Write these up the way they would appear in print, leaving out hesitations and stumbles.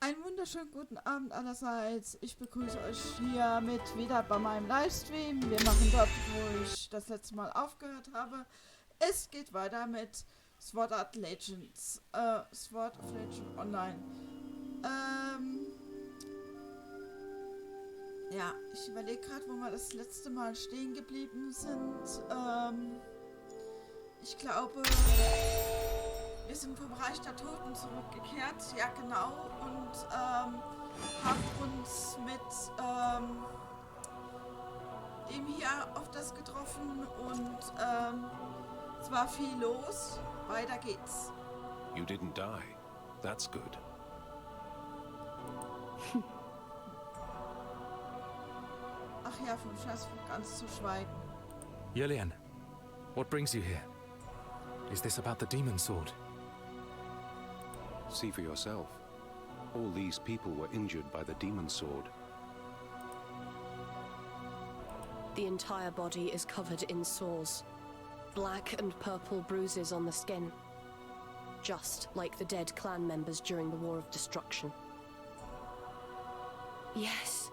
Einen wunderschönen guten Abend allerseits. Ich begrüße euch hiermit wieder bei meinem Livestream. Wir machen dort, wo ich das letzte Mal aufgehört habe. Es geht weiter mit Sword Art Legends. Sword of Legends Online. Ja, ich überlege gerade, wo wir das letzte Mal stehen geblieben sind. Ich glaube, wir sind vom Reich der Toten zurückgekehrt. Ja, genau. Und haben uns mit dem hier auf das getroffen. Und es war viel los. Weiter geht's. You didn't die. That's good. Ach ja, vom Scheißflug ganz zu schweigen. Yulian, what brings you here? Is this about the demon sword? See for yourself. All these people were injured by the demon sword. The entire body is covered in sores. Black and purple bruises on the skin. Just like the dead clan members during the War of Destruction. Yes,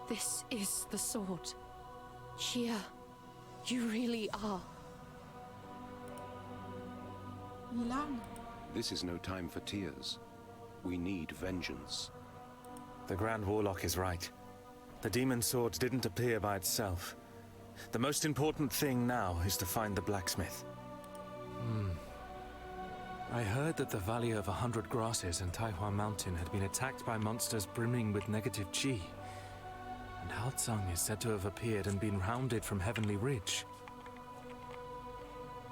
this is the sword. Shia, you really are. Wie lang? This is no time for tears. We need vengeance. The Grand Warlock is right. The demon sword didn't appear by itself. The most important thing now is to find the blacksmith. I heard that the Valley of 100 Grasses and Taihua Mountain had been attacked by monsters brimming with negative chi. And Haotsang is said to have appeared and been hounded from Heavenly Ridge.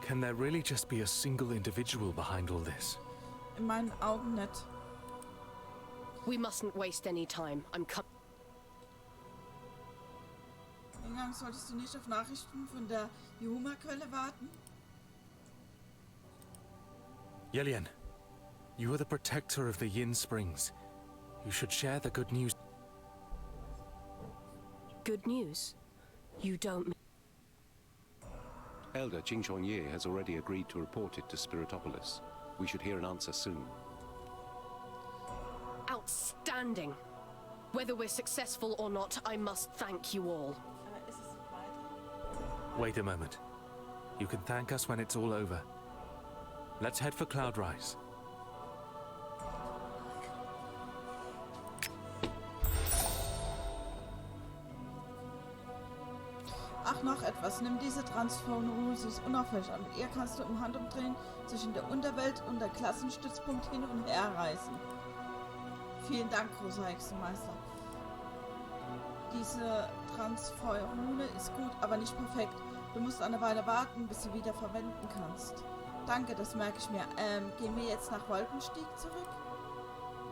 Can there really just be a single individual behind all this? In meinen Augen nicht. We mustn't waste any time. I'm Ingang, solltest du nicht auf Nachrichten von der Yuma-Quelle warten? Yelian, you are the protector of the Yin Springs. You should share the good news. Good news? You don't... Elder Qingchongye has already agreed to report it to Spiritopolis. We should hear an answer soon. Outstanding! Whether we're successful or not, I must thank you all. Ist es weiter? Wait a moment. You can thank us when it's all over. Let's head for Cloudrise. Ach, noch etwas. Nimm diese Transformations unauffällig an. Mit ihr kannst du im Handumdrehen zwischen der Unterwelt und der Klassenstützpunkt hin und her reisen. Vielen Dank, großer Hexenmeister. Diese Transformune ist gut, aber nicht perfekt. Du musst eine Weile warten, bis du wieder verwenden kannst. Danke, das merke ich mir. Gehen wir jetzt nach Wolkenstieg zurück?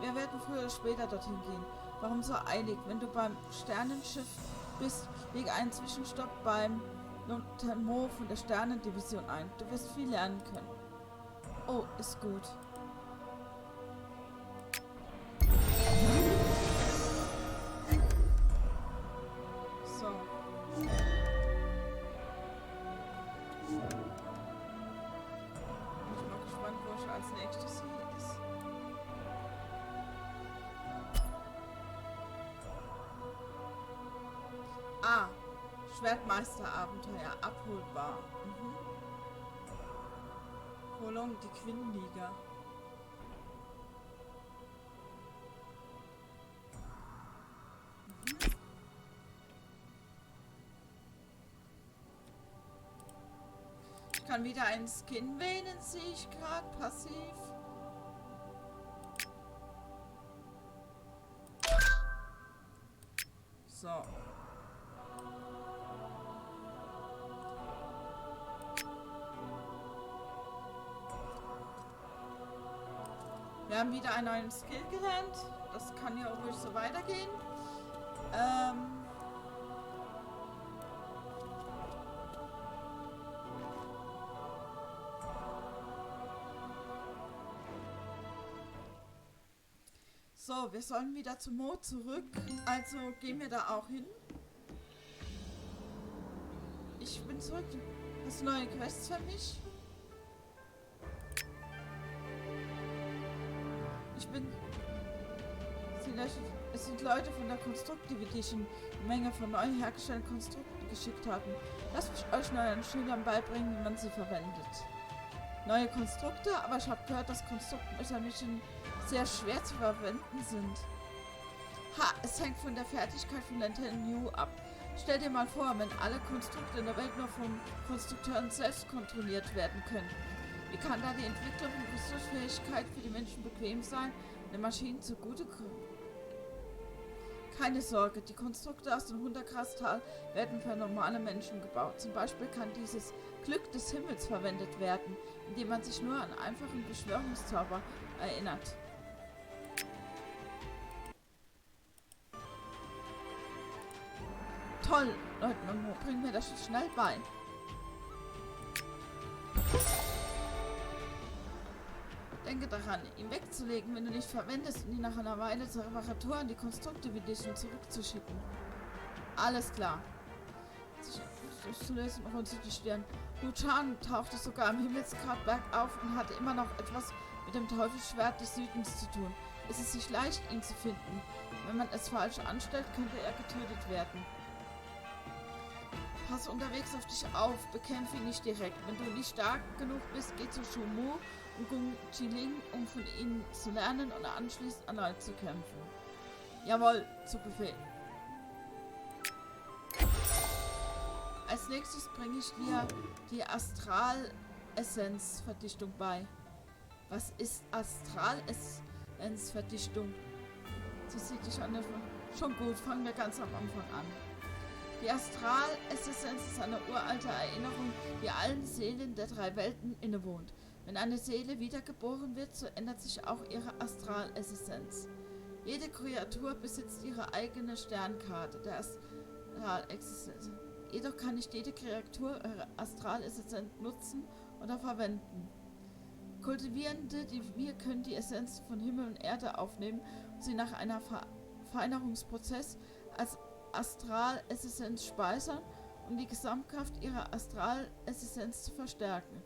Wir werden früher oder später dorthin gehen. Warum so eilig, wenn du beim Sternenschiff bist? Lege einen Zwischenstopp beim Notamo von der Sternendivision ein. Du wirst viel lernen können. Oh, ist gut. So. Ich bin mal gespannt, wo ich als nächstes hier ist. Ah, Schwertmeisterabenteuer abholbar. Prolong, die Quindenliga. Ich kann wieder einen Skin wählen, sehe ich gerade, passiv. So. Wir haben wieder einen neuen Skill gelernt. Das kann ja auch ruhig so weitergehen. So, wir sollen wieder zu Mo zurück. Also gehen wir da auch hin. Ich bin zurück. Hast du neue Quests für mich? Ich bin... Es sind Leute von der Konstruktive, die ich eine Menge von neu hergestellten Konstrukten geschickt hatten. Lasst mich euch neuen Schülern beibringen, wie man sie verwendet. Neue Konstrukte, aber ich habe gehört, dass Konstruktmechanismen sehr schwer zu verwenden sind. Ha, es hängt von der Fertigkeit von Lieutenant New ab. Stell dir mal vor, wenn alle Konstrukte in der Welt nur von Konstrukteuren selbst kontrolliert werden könnten. Wie kann da die Entwicklung und Ressourcenfähigkeit für die Menschen bequem sein, den Maschinen zugutekommen? Keine Sorge, die Konstrukte aus dem Hunderkrastal werden für normale Menschen gebaut. Zum Beispiel kann dieses Glück des Himmels verwendet werden, indem man sich nur an einfachen Beschwörungszauber erinnert. Toll, Leutnant Mo, bring mir das schnell bei. Denke daran, ihn wegzulegen, wenn du nicht verwendest, und ihn nach einer Weile zur Reparatur an die Constructive Edition zurückzuschicken. Alles klar. Sich durchzulesen, runzelt die Stirn. Luchan tauchte sogar am Himmelsgrabberg auf und hatte immer noch etwas mit dem Teufelsschwert des Südens zu tun. Es ist nicht leicht, ihn zu finden. Wenn man es falsch anstellt, könnte er getötet werden. Pass unterwegs auf dich auf, bekämpfe ihn nicht direkt. Wenn du nicht stark genug bist, geh zu Shumu und Gung Chiling, um von ihnen zu lernen und anschließend erneut zu kämpfen. Jawohl, zu Befehl. Als nächstes bringe ich dir die Astral-Essenz-Verdichtung bei. Was ist Astral-Essenz-Verdichtung? Sie sieht dich an der... Schon gut, fangen wir ganz am Anfang an. Die Astral-Essenz ist eine uralte Erinnerung, die allen Seelen der 3 Welten innewohnt. Wenn eine Seele wiedergeboren wird, so ändert sich auch ihre Astral-Essenz. Jede Kreatur besitzt ihre eigene Sternkarte der Astral-Essenz. Jedoch kann nicht jede Kreatur ihre Astral-Essenz nutzen oder verwenden. Kultivierende, wir können die Essenz von Himmel und Erde aufnehmen und sie nach einer Verfeinerungsprozess als Astral-Essenz speichern, um die Gesamtkraft ihrer Astral-Essenz zu verstärken.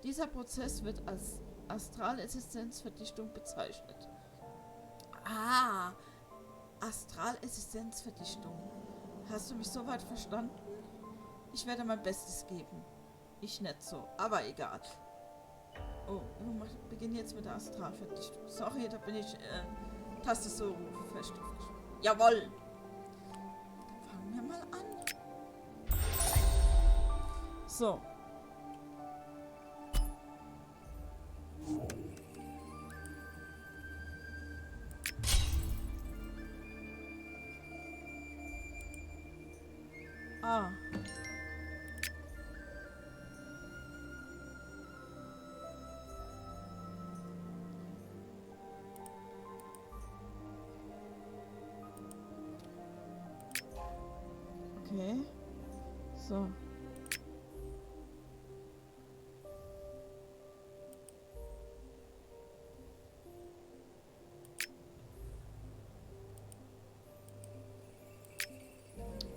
Dieser Prozess wird als Astral-Essenz-Verdichtung bezeichnet. Ah, Astral-Essenz-Verdichtung. Hast du mich soweit verstanden? Ich werde mein Bestes geben. Ich nicht so, aber egal. Oh, wir beginnen jetzt mit der Astralverdichtung. Sorry, da bin ich Taste so fest. Jawohl! Fangen wir mal an. So. Ah. Okay. So.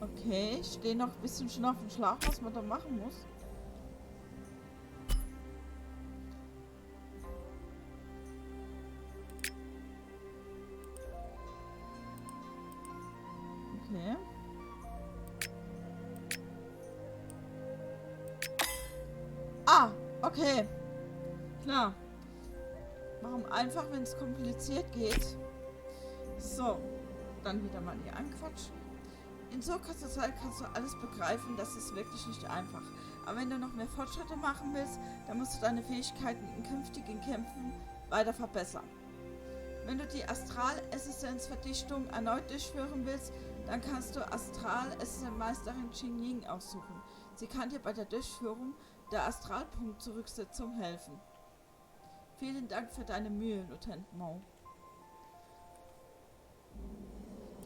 Okay, ich stehe noch ein bisschen schon auf dem Schlauch, was man da machen muss. Okay. Ah, okay. Klar. Warum einfach, wenn es kompliziert geht? So. Dann wieder mal hier anquatschen. In so kurzer Zeit kannst du alles begreifen, das ist wirklich nicht einfach. Aber wenn du noch mehr Fortschritte machen willst, dann musst du deine Fähigkeiten in künftigen Kämpfen weiter verbessern. Wenn du die Astral-Essenz-Verdichtung erneut durchführen willst, dann kannst du Astral-Essenz-Meisterin Xing aussuchen. Sie kann dir bei der Durchführung der Astralpunkt-Zurücksetzung helfen. Vielen Dank für deine Mühe, Lieutenant Mo.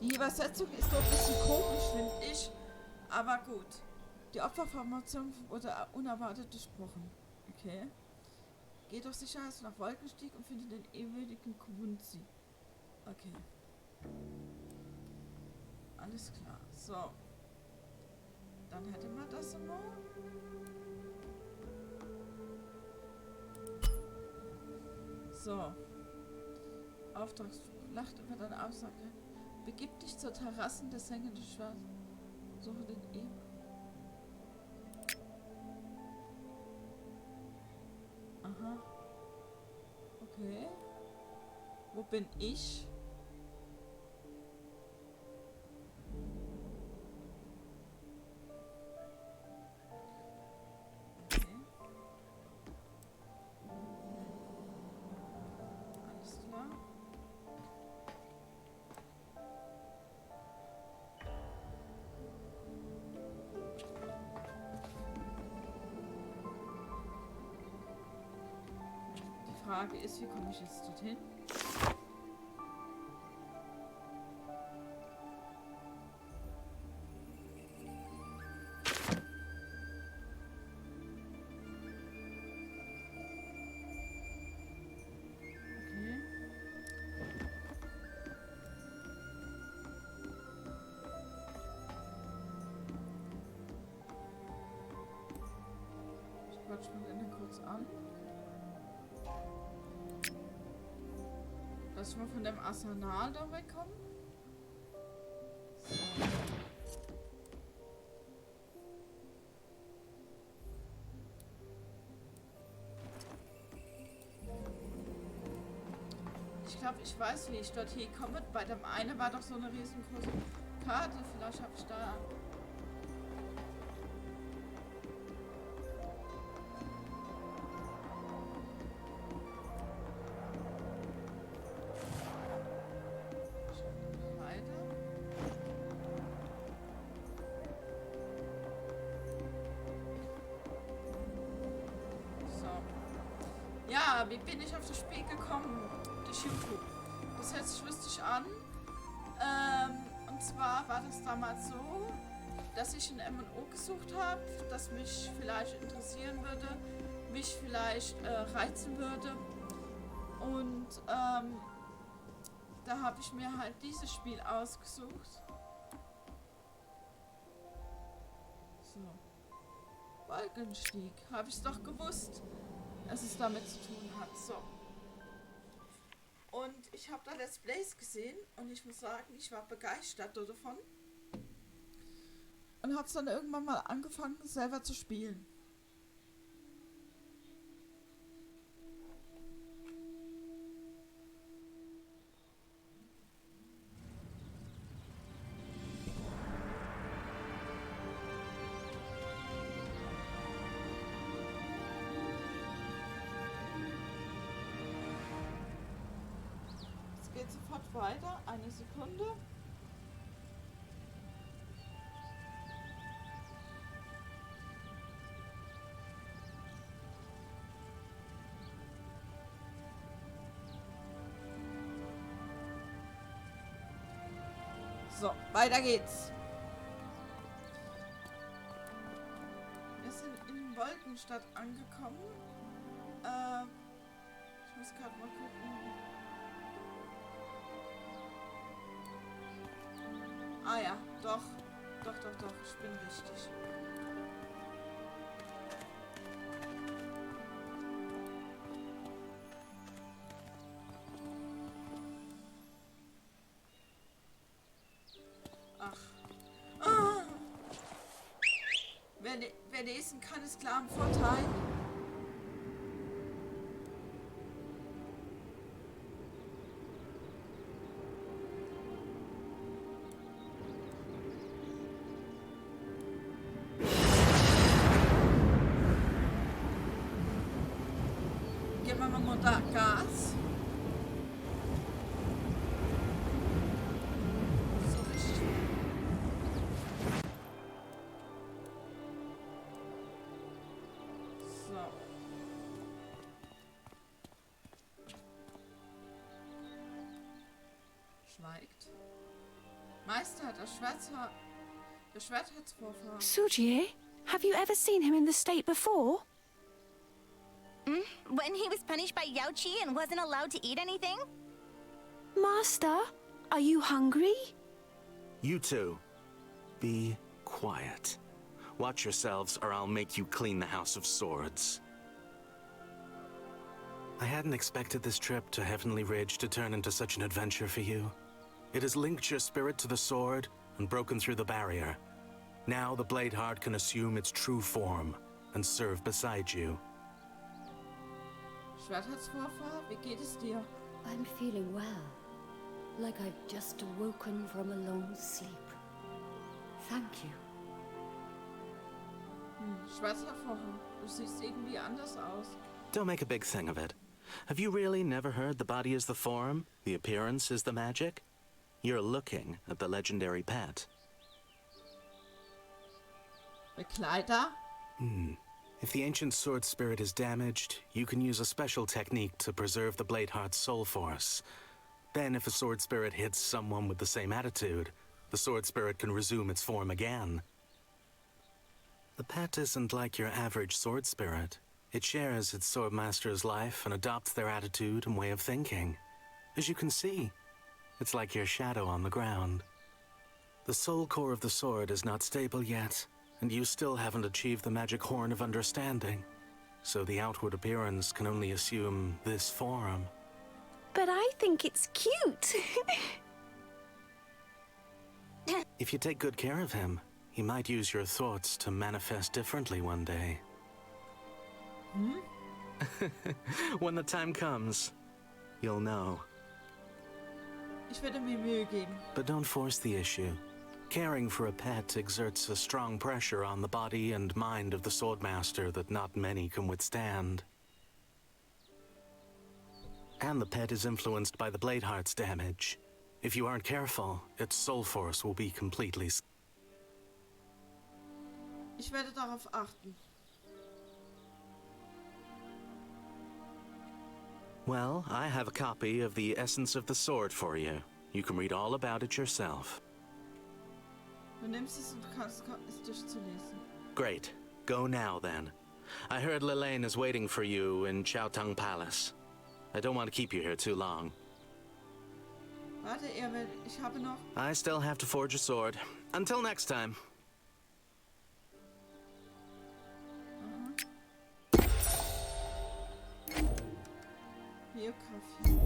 Die Übersetzung ist so ein bisschen komisch, finde ich. Aber gut. Die Opferformation wurde unerwartet durchbrochen. Okay. Geh doch sicher nach Wolkenstieg und finde den ewigen Kunzi. Okay. Alles klar. So. Dann hätten wir das immer. So. Auftragsbuch. lacht über deine Aussage. Begib dich zur Terrassen des hängenden Schwarz. Suche den Eber. Aha. Okay. Wo bin ich? Okay. Alles klar. Die Frage ist, wie komme ich jetzt dorthin? Quatsch mal den kurz an. Lass mal von dem Arsenal da wegkommen. So. Ich glaube, ich weiß, wie ich dort hier komme. Bei dem einen war doch so eine riesengroße Karte. Vielleicht habe ich da... Ja, wie bin ich auf das Spiel gekommen? Durch YouTube. Das hört sich lustig an. Und zwar war das damals so, dass ich ein M&O gesucht habe, das mich vielleicht interessieren würde, mich vielleicht reizen würde. Und da habe ich mir halt dieses Spiel ausgesucht. So. Wolkenstieg. Habe ich es doch gewusst, dass es damit zu tun hat. So. Und ich habe da Let's Plays gesehen und ich muss sagen, ich war begeistert davon. Und habe es dann irgendwann mal angefangen, selber zu spielen. Geht sofort weiter. Eine Sekunde. So, weiter geht's. Wir sind in Wolkenstadt angekommen. Ich muss gerade mal gucken. Ah ja, doch, ich bin richtig. Ach. Ah. Wer lesen kann, ist klar im Vorteil. Da Gas. So richtig. So. Schweigt. Meister, der Schwertheitsvorfahren. Sujie, have you ever seen him in this state before? When he was punished by Yaoqi and wasn't allowed to eat anything? Master, are you hungry? You two, be quiet. Watch yourselves or I'll make you clean the House of Swords. I hadn't expected this trip to Heavenly Ridge to turn into such an adventure for you. It has linked your spirit to the sword and broken through the barrier. Now the blade heart can assume its true form and serve beside you. Schwertherzvorfahr, wie geht es dir? I'm feeling well. Like I've just awoken from a long sleep. Thank you. Schwertherzvorfahr, du siehst irgendwie anders aus. Don't make a big thing of it. Have you really never heard the body is the form, the appearance is the magic? You're looking at the legendary pet. Begleiter? If the ancient sword spirit is damaged, you can use a special technique to preserve the blade heart's soul force. Then if a sword spirit hits someone with the same attitude, the sword spirit can resume its form again. The pet isn't like your average sword spirit. It shares its sword master's life and adopts their attitude and way of thinking. As you can see, it's like your shadow on the ground. The soul core of the sword is not stable yet, and you still haven't achieved the magic horn of understanding. So the outward appearance can only assume this form. But I think it's cute. If you take good care of him, he might use your thoughts to manifest differently one day. When the time comes, you'll know. Ich werde mir Mühe geben. But don't force the issue. Caring for a pet exerts a strong pressure on the body and mind of the swordmaster that not many can withstand. And the pet is influenced by the blade heart's damage. If you aren't careful, its soul force will be completely... Ich werde darauf achten. Well, I have a copy of the Essence of the Sword for you. You can read all about it yourself. Du nimmst es und kannst es durchzulesen. Great. Go now, then. I heard Lilane is waiting for you in Chaotang Palace. I don't want to keep you here too long. Warte, Erwin, ich habe noch... I still have to forge a sword. Until next time. Biografie.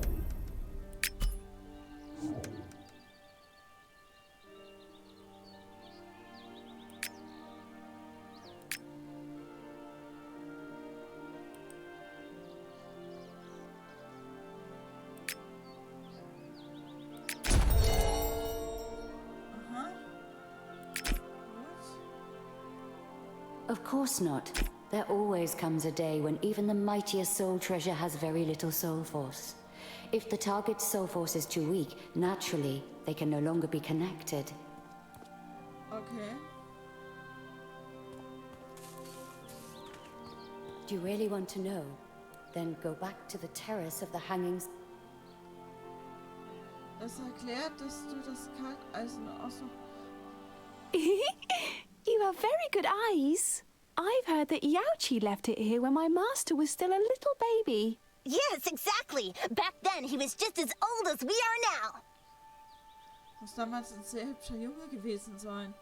Of course not. There always comes a day when even the mightiest soul treasure has very little soul force. If the target's soul force is too weak, naturally, they can no longer be connected. Okay. Do you really want to know? Then go back to the terrace of the hangings. Das erklärt, dass du das Kalteisen auch so... You have very good eyes. I've heard that Yaoqi left it here when my master was still a little baby. Yes, exactly. Back then, he was just as old as we are now. Muss damals ein sehr hübscher Junge gewesen sein.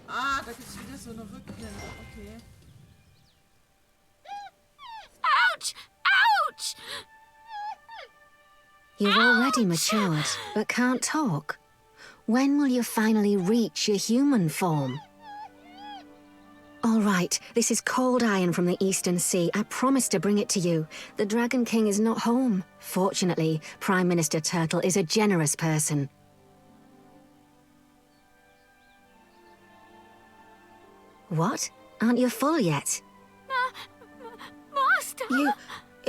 Ah, da gibt's wieder so eine Rückblende. Okay. Ouch! Ouch! You've already matured, but can't talk. When will you finally reach your human form? All right, this is cold iron from the Eastern Sea. I promised to bring it to you. The Dragon King is not home. Fortunately, Prime Minister Turtle is a generous person. What? Aren't you full yet? Master!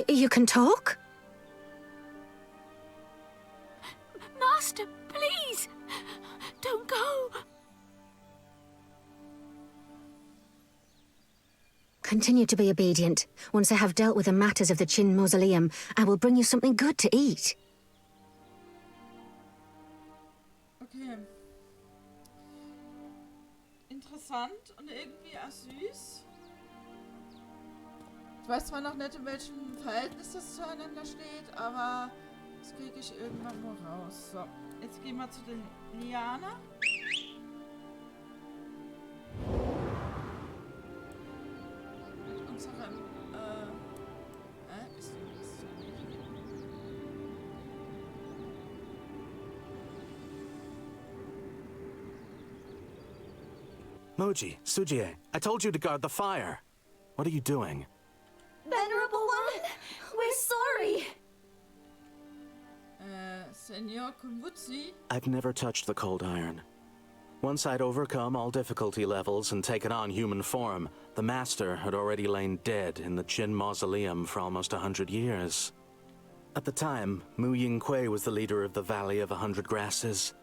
You can talk? Master, please! Don't go! Continue to be obedient. Once I have dealt with the matters of the Qin Mausoleum, I will bring you something good to eat. Okay. Interessant und irgendwie auch süß. Ich weiß zwar noch nicht, in welchem Verhältnis das zueinander steht, aber das kriege ich irgendwann mal raus. So. Jetzt gehen wir zu den Liana. Mit unserem, ist das zu erledigen? Moji, Sujie, I told you to guard the fire. What are you doing? Venerable One, we're sorry. Senor Kunwutsi? I've never touched the cold iron. Once I'd overcome all difficulty levels and taken on human form, the Master had already lain dead in the Qin Mausoleum for almost 100 years. At the time, Mu Yingque was the leader of the Valley of 100 Grasses.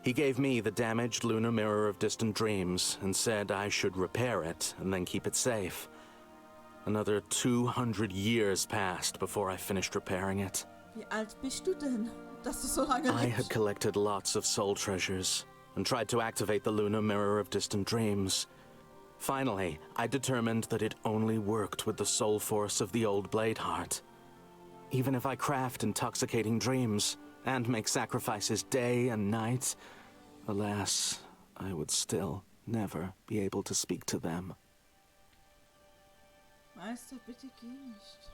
He gave me the damaged lunar mirror of distant dreams and said I should repair it and then keep it safe. Another 200 years passed before I finished repairing it. Wie alt bist du denn, dass du so lange I lebst? had collected lots of soul treasures and tried to activate the lunar mirror of distant dreams. Finally, I determined that it only worked with the soul force of the old blade heart. Even if I craft intoxicating dreams and make sacrifices day and night, alas, I would still never be able to speak to them. Meister, bitte geh nicht.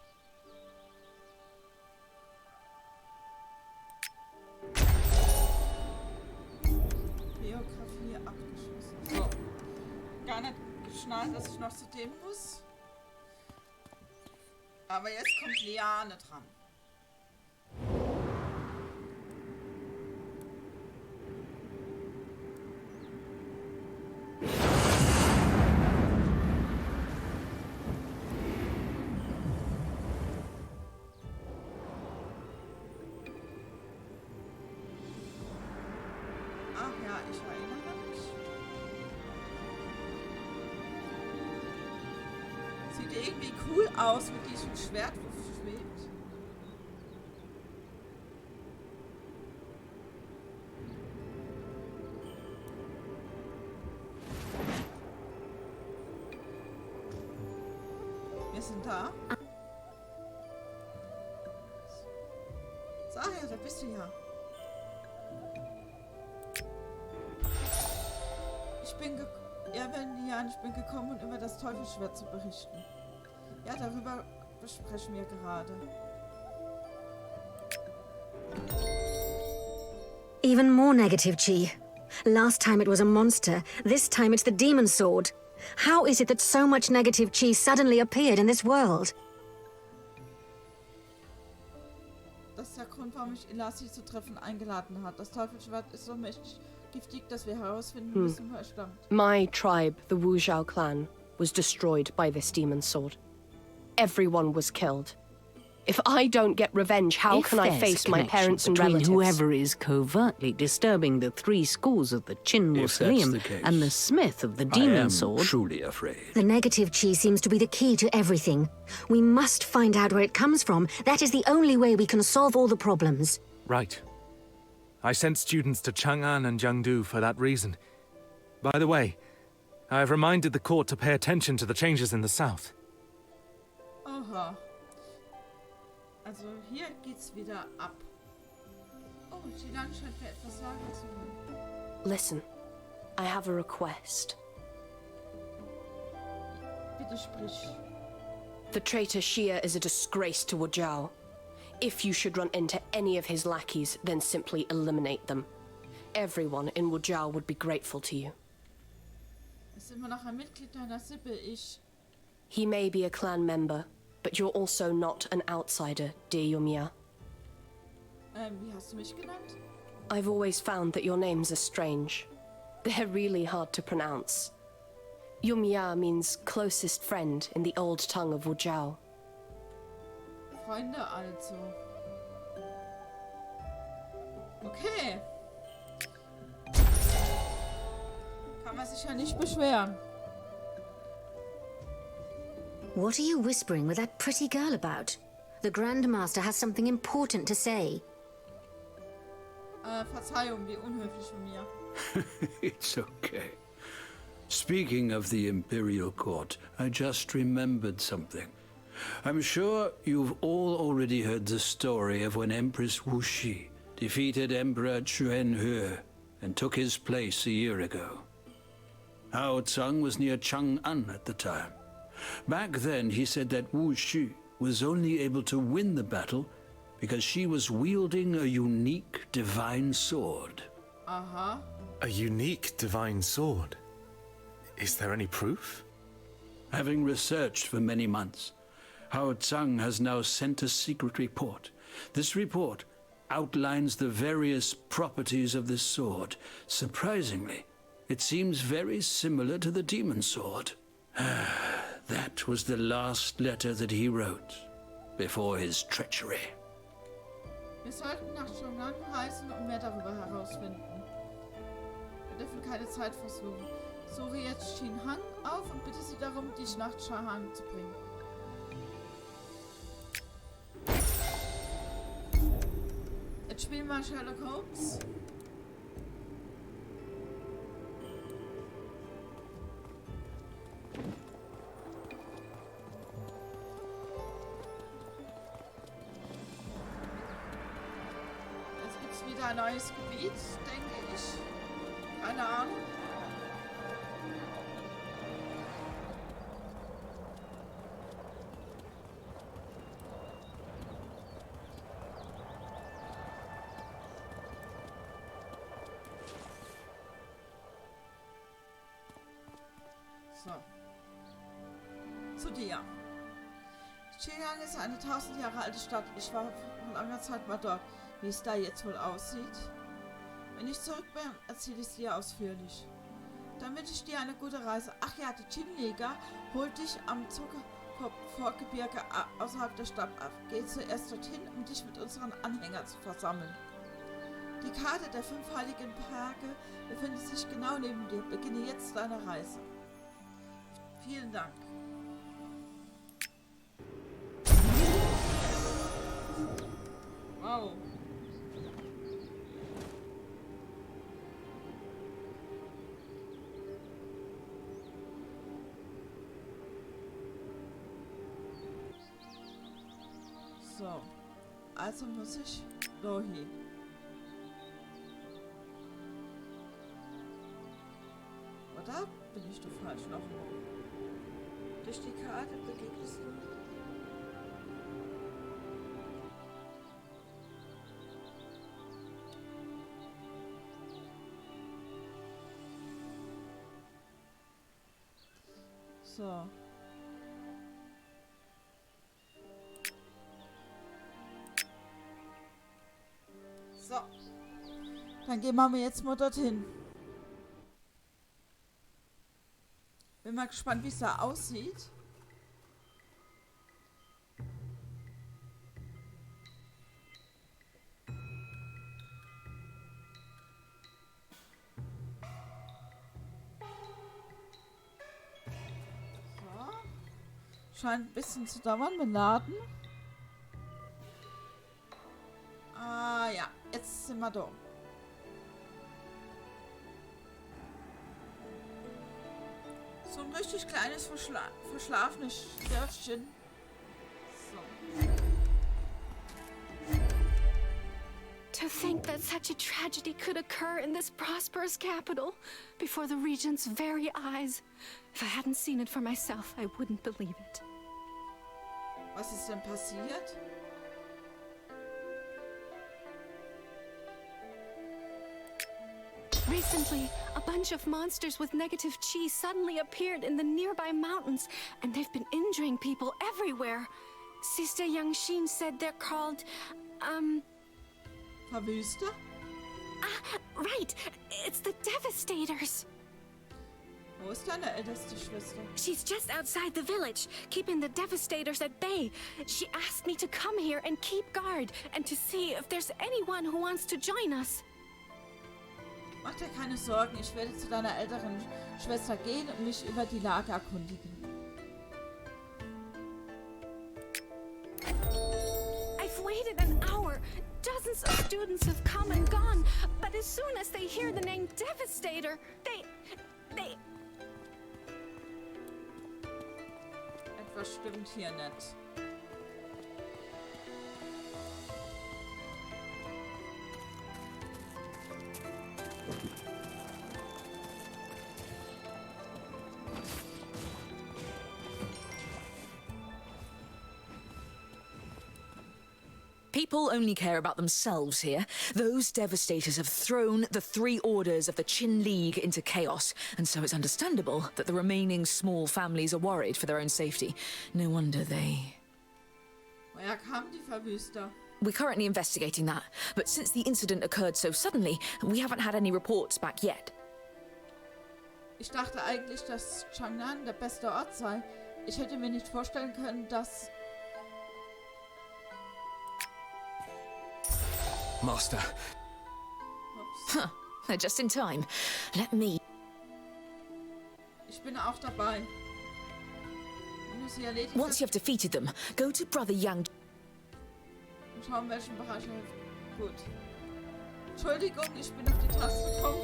Biografie abgeschlossen. So. Gar nicht geschnallt, dass ich noch zu dem muss. Aber jetzt kommt Liane dran. Ach ja, ich erinnere mich. Sieht irgendwie cool aus mit diesem Schwert, wo es schwebt. Wir sind da. Sag ja, da bist du ja. Ich bin gekommen, um über das Teufelsschwert zu berichten. Ja, darüber besprechen wir gerade. Even more negative, Chi. Last time it was a monster, this time it's the demon sword. How is it that so much negative Chi suddenly appeared in this world? Das ist der Grund, warum mich Ilasi zu Treffen eingeladen hat. Das Teufelsschwert ist so mächtig giftig, dass wir herausfinden müssen, wo er stammt. My tribe, the Wu Zhao clan, was destroyed by this demon sword. Everyone was killed. If I don't get revenge, how can I face my parents and relatives? Whoever is covertly disturbing the three schools of the Qin Mausoleum and the smith of the demon sword. Truly afraid. The negative Chi seems to be the key to everything. We must find out where it comes from. That is the only way we can solve all the problems. Right. I sent students to Chang'an and Jiangdu for that reason. By the way, I have reminded the court to pay attention to the changes in the south. Aha. Also hier geht's wieder ab. Oh, Jilan scheint mir etwas sagen zu wollen. Listen, I have a request. Bitte sprich. The traitor Xia is a disgrace to Wu Zhao. If you should run into any of his lackeys, then simply eliminate them. Everyone in Wu Zhao would be grateful to you. Ist immer noch ein Mitglied deiner Sippe, ich. He may be a clan member, but you're also not an outsider, dear Yumiya. Wie hast du mich genannt? I've always found that your names are strange. They're really hard to pronounce. Yumiya means closest friend in the old tongue of Wu Zhao. Freunde also. Okay. Kann man sich ja nicht beschweren. What are you whispering with that pretty girl about? The Grand Master has something important to say. Verzeihung, wie unhöflich von mir. It's okay. Speaking of the Imperial Court, I just remembered something. I'm sure you've all already heard the story of when Empress Wuxi defeated Emperor Chuan-He and took his place a year ago. Haozang was near Chang'an at the time. Back then, he said that Wu Xu was only able to win the battle because she was wielding a unique divine sword. Aha. A unique divine sword? Is there any proof? Having researched for many months, Haozang has now sent a secret report. This report outlines the various properties of this sword. Surprisingly, it seems very similar to the demon sword. That was the last letter that he wrote before his treachery. Wir sollten nach Chang'an reisen, um mehr darüber herausfinden. Wir dürfen keine Zeit versuchen. Suche jetzt Xin Hang auf und bitte sie darum, dich nach Chang'an zu bringen. Jetzt spielen wir Sherlock Holmes. Jetzt gibt es wieder ein neues Gebiet, denke ich. Keine Ahnung. So. Zu dir. Xinjiang ist eine 1000 Jahre alte Stadt. Ich war vor langer Zeit mal dort. Wie es da jetzt wohl aussieht? Wenn ich zurück bin, erzähle ich es dir ausführlich. Dann wünsche ich dir eine gute Reise. Ach ja, die Qin-Liga holt dich am Zuckervorgebirge außerhalb der Stadt ab. Geh zuerst dorthin, um dich mit unseren Anhängern zu versammeln. Die Karte der 5 heiligen Berge befindet sich genau neben dir. Beginne jetzt deine Reise. Vielen Dank. Wow. So. Also muss ich dahin. Oder bin ich doch falsch noch? Durch die Karte begegnest du. So. So. Dann gehen wir jetzt mal dorthin. Bin mal gespannt, wie es da aussieht. So. Scheint ein bisschen zu dauern mit Laden. Ah ja, jetzt sind wir da. So ein richtig kleines, verschlafenes Dörfchen. So. To think that such a tragedy could occur in this prosperous capital before the regent's very eyes. If I hadn't seen it for myself, I wouldn't believe it. Was ist denn passiert? Recently, a bunch of monsters with negative chi suddenly appeared in the nearby mountains, and they've been injuring people everywhere. Sister Yangxin said they're called, Verwüster? Ah, right! It's the Devastators! Wo ist deine älteste Schwester? She's just outside the village, keeping the Devastators at bay. She asked me to come here and keep guard, and to see if there's anyone who wants to join us. Mach dir keine Sorgen, ich werde zu deiner älteren Schwester gehen und mich über die Lage erkundigen. I've waited an hour. Dozens of students have come and gone, but as soon as they hear the name Devastator, they... Etwas stimmt hier nicht. People only care about themselves here. Those devastators have thrown the 3 orders of the Qin League into chaos, and so it's understandable that the remaining small families are worried for their own safety. No wonder they... Woher kamen die Verwüster? We're currently investigating that, but since the incident occurred so suddenly, we haven't had any reports back yet. Ich dachte eigentlich, dass Chang'an der beste Ort sei. Ich hätte mir nicht vorstellen können, dass... Master. Huh, they're just in time. Let me... Ich bin auch dabei. Wenn du sie erledigt Once you have defeated them, go to Brother Yang... und schauen, welchen Bereich er hilft. Gut. Entschuldigung, ich bin auf die Taste gekommen.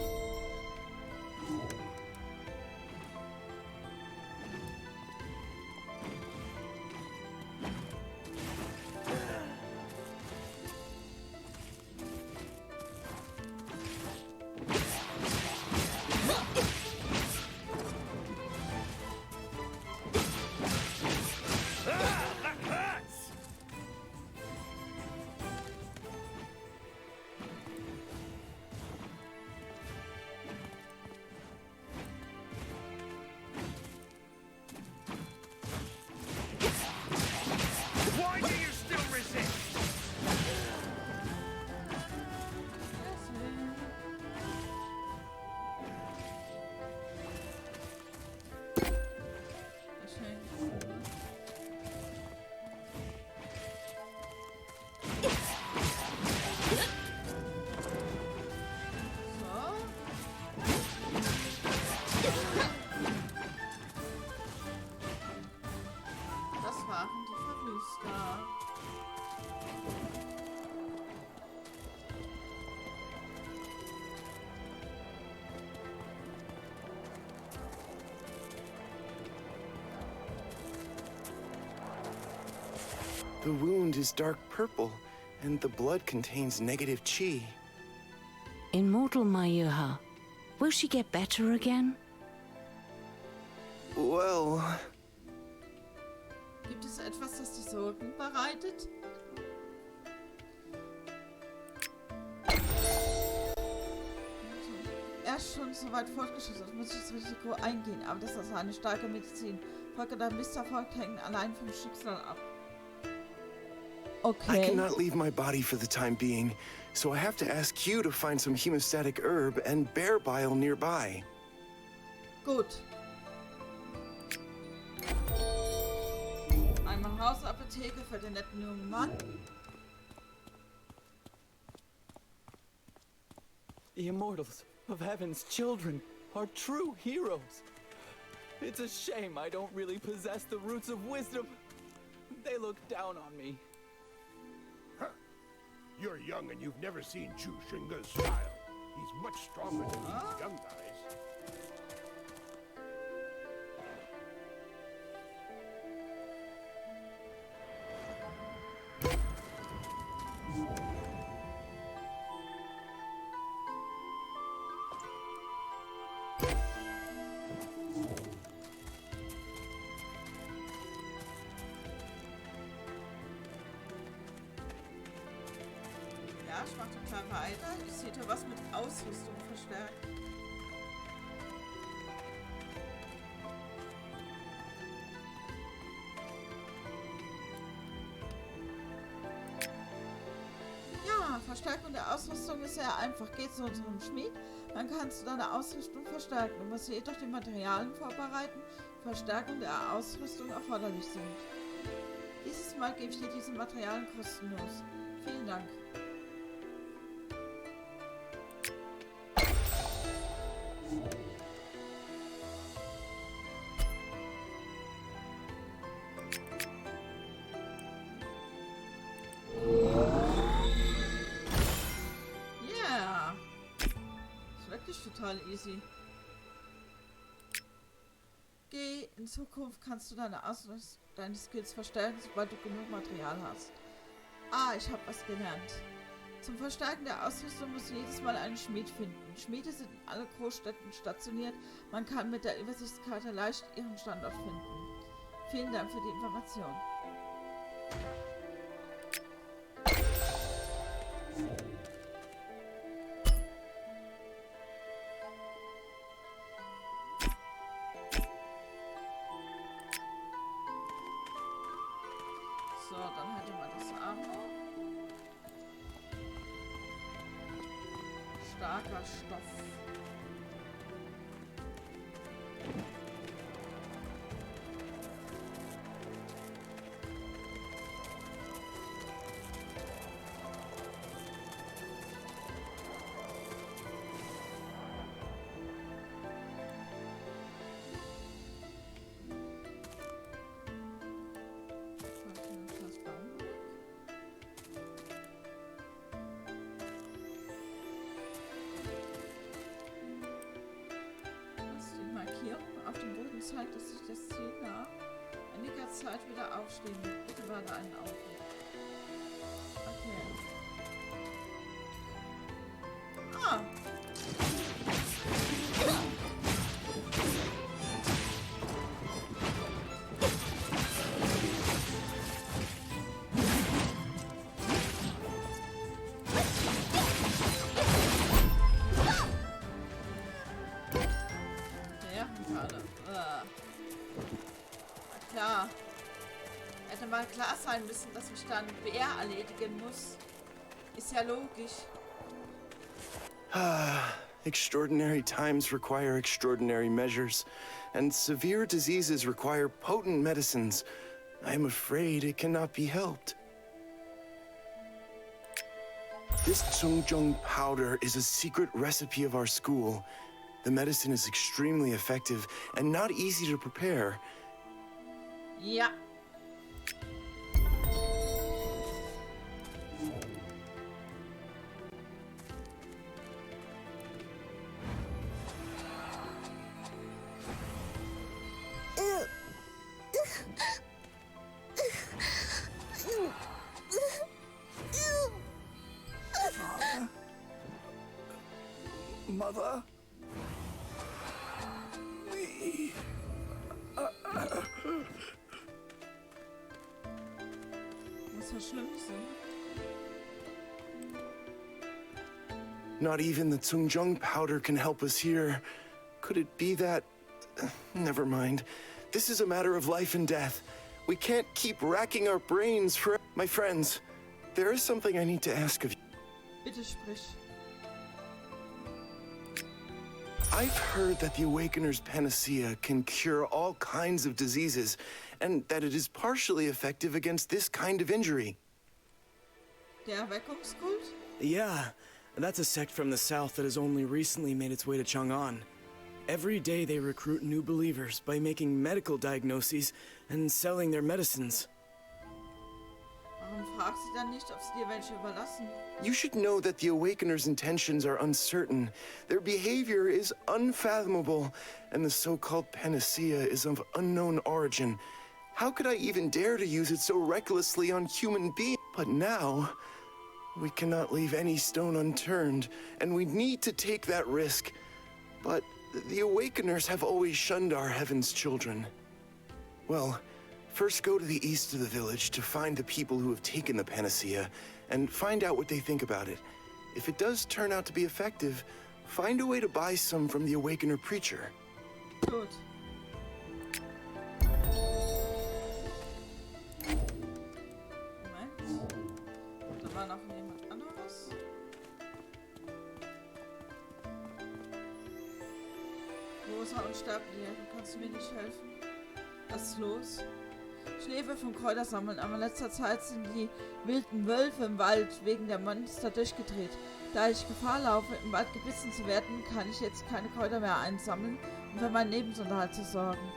The wound is dark purple, and the blood contains negative chi. Immortal Mayuha, will she get better again? Well... Gibt es etwas, das die Sorgen bereitet? Er ist schon so weit fortgeschritten, das muss ich das Risiko eingehen, aber das ist eine starke Medizin. Folge oder Misserfolg hängen allein vom Schicksal ab. Okay. I cannot leave my body for the time being, so I have to ask you to find some hemostatic herb and bear bile nearby. Gut. Einmal Hausapotheke für den netten jungen Mann. The immortals of heaven's children are true heroes. It's a shame I don't really possess the roots of wisdom. They look down on me. You're young and you've never seen Chu Xinge's style. He's much stronger than these young guys. Ja, ich mach total weiter. Ich sehe da was mit Ausrüstung verstärkt. Ja, Verstärkung der Ausrüstung ist sehr einfach. Geht zu unserem Schmied, dann kannst du deine Ausrüstung verstärken. Du musst jedoch die Materialien vorbereiten, für Verstärkung der Ausrüstung erforderlich sind. Dieses Mal gebe ich dir diese Materialien kostenlos. Vielen Dank. Yeah! Ist wirklich total easy. Geh, in Zukunft kannst du deine Skills verstärken, sobald du genug Material hast. Ah, ich habe was gelernt. Zum Verstärken der Ausrüstung musst du jedes Mal einen Schmied finden. Schmiede sind in alle Großstädten stationiert. Man kann mit der Übersichtskarte leicht ihren Standort finden. Vielen Dank für die Information. Starker Stoff. Auf dem Boden zeigt, dass sich das Ziel nach einiger Zeit wieder aufstehen wird. Bitte warte einen Augenblick. Okay. Ah! Klar. Hätte mal klar sein müssen, dass ich dann Bär erledigen muss. Ist ja logisch. Extraordinary times require extraordinary measures, and severe diseases require potent medicines. I am afraid it cannot be helped. This Tsung powder is a secret recipe of our school. The medicine is extremely effective and not easy to prepare. Ja. Mother? Was für Schlimmste? Not even the Tsung powder can help us here. Could it be that... never mind. This is a matter of life and death. We can't keep racking our brains for... My friends, there is something I need to ask of you. Bitte sprich. I've heard that the Awakener's panacea can cure all kinds of diseases, and that it is partially effective against this kind of injury. Der Erweckungskult? Yeah, that's a sect from the south that has only recently made its way to Chang'an. Every day they recruit new believers by making medical diagnoses and selling their medicines. Warum fragst du dann nicht, ob sie dir welche überlassen? You should know that the Awakener's intentions are uncertain. Their behavior is unfathomable, and the so-called panacea is of unknown origin. How could I even dare to use it so recklessly on human beings? But now, we cannot leave any stone unturned, and we need to take that risk. But the Awakeners have always shunned our Heaven's children. Well, first go to the east of the village to find the people who have taken the panacea, and find out what they think about it. If it does turn out to be effective, find a way to buy some from the Awakener preacher. Gut. Moment. Da war noch jemand anderes. Rosa Unsterbliche, kannst du mir nicht helfen? Was ist los? Ich lebe vom Kräutersammeln, aber in letzter Zeit sind die wilden Wölfe im Wald wegen der Monster durchgedreht. Da ich Gefahr laufe, im Wald gebissen zu werden, kann ich jetzt keine Kräuter mehr einsammeln, um für meinen Lebensunterhalt zu sorgen.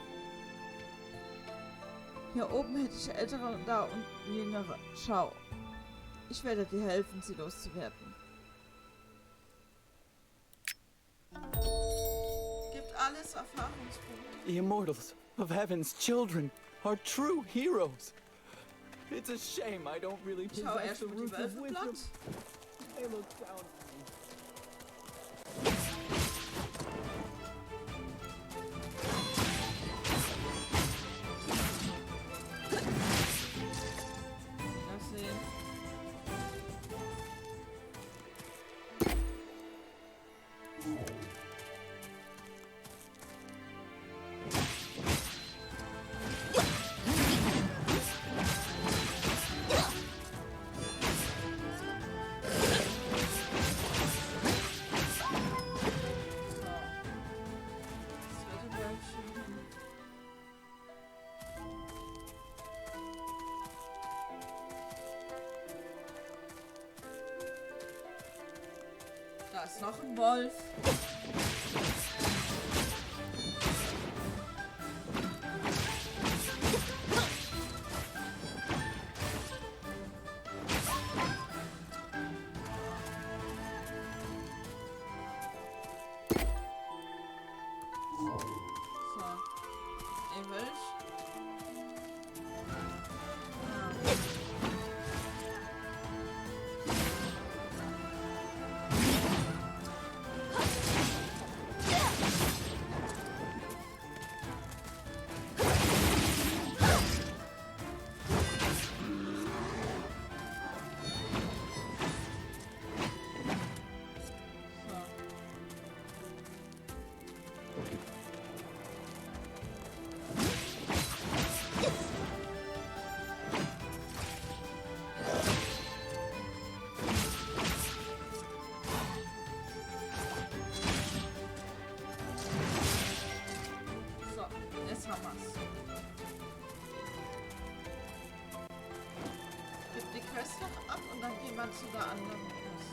Hier oben hätte ich Ältere und da unten Jüngere. Schau. Ich werde dir helfen, sie loszuwerden. Gibt alles Erfahrungspunkte. The immortals of heaven's children are true heroes. It's a shame I don't really possess the roots of wisdom. They look down on me. ist noch ein Wolf. Zu der anderen Post.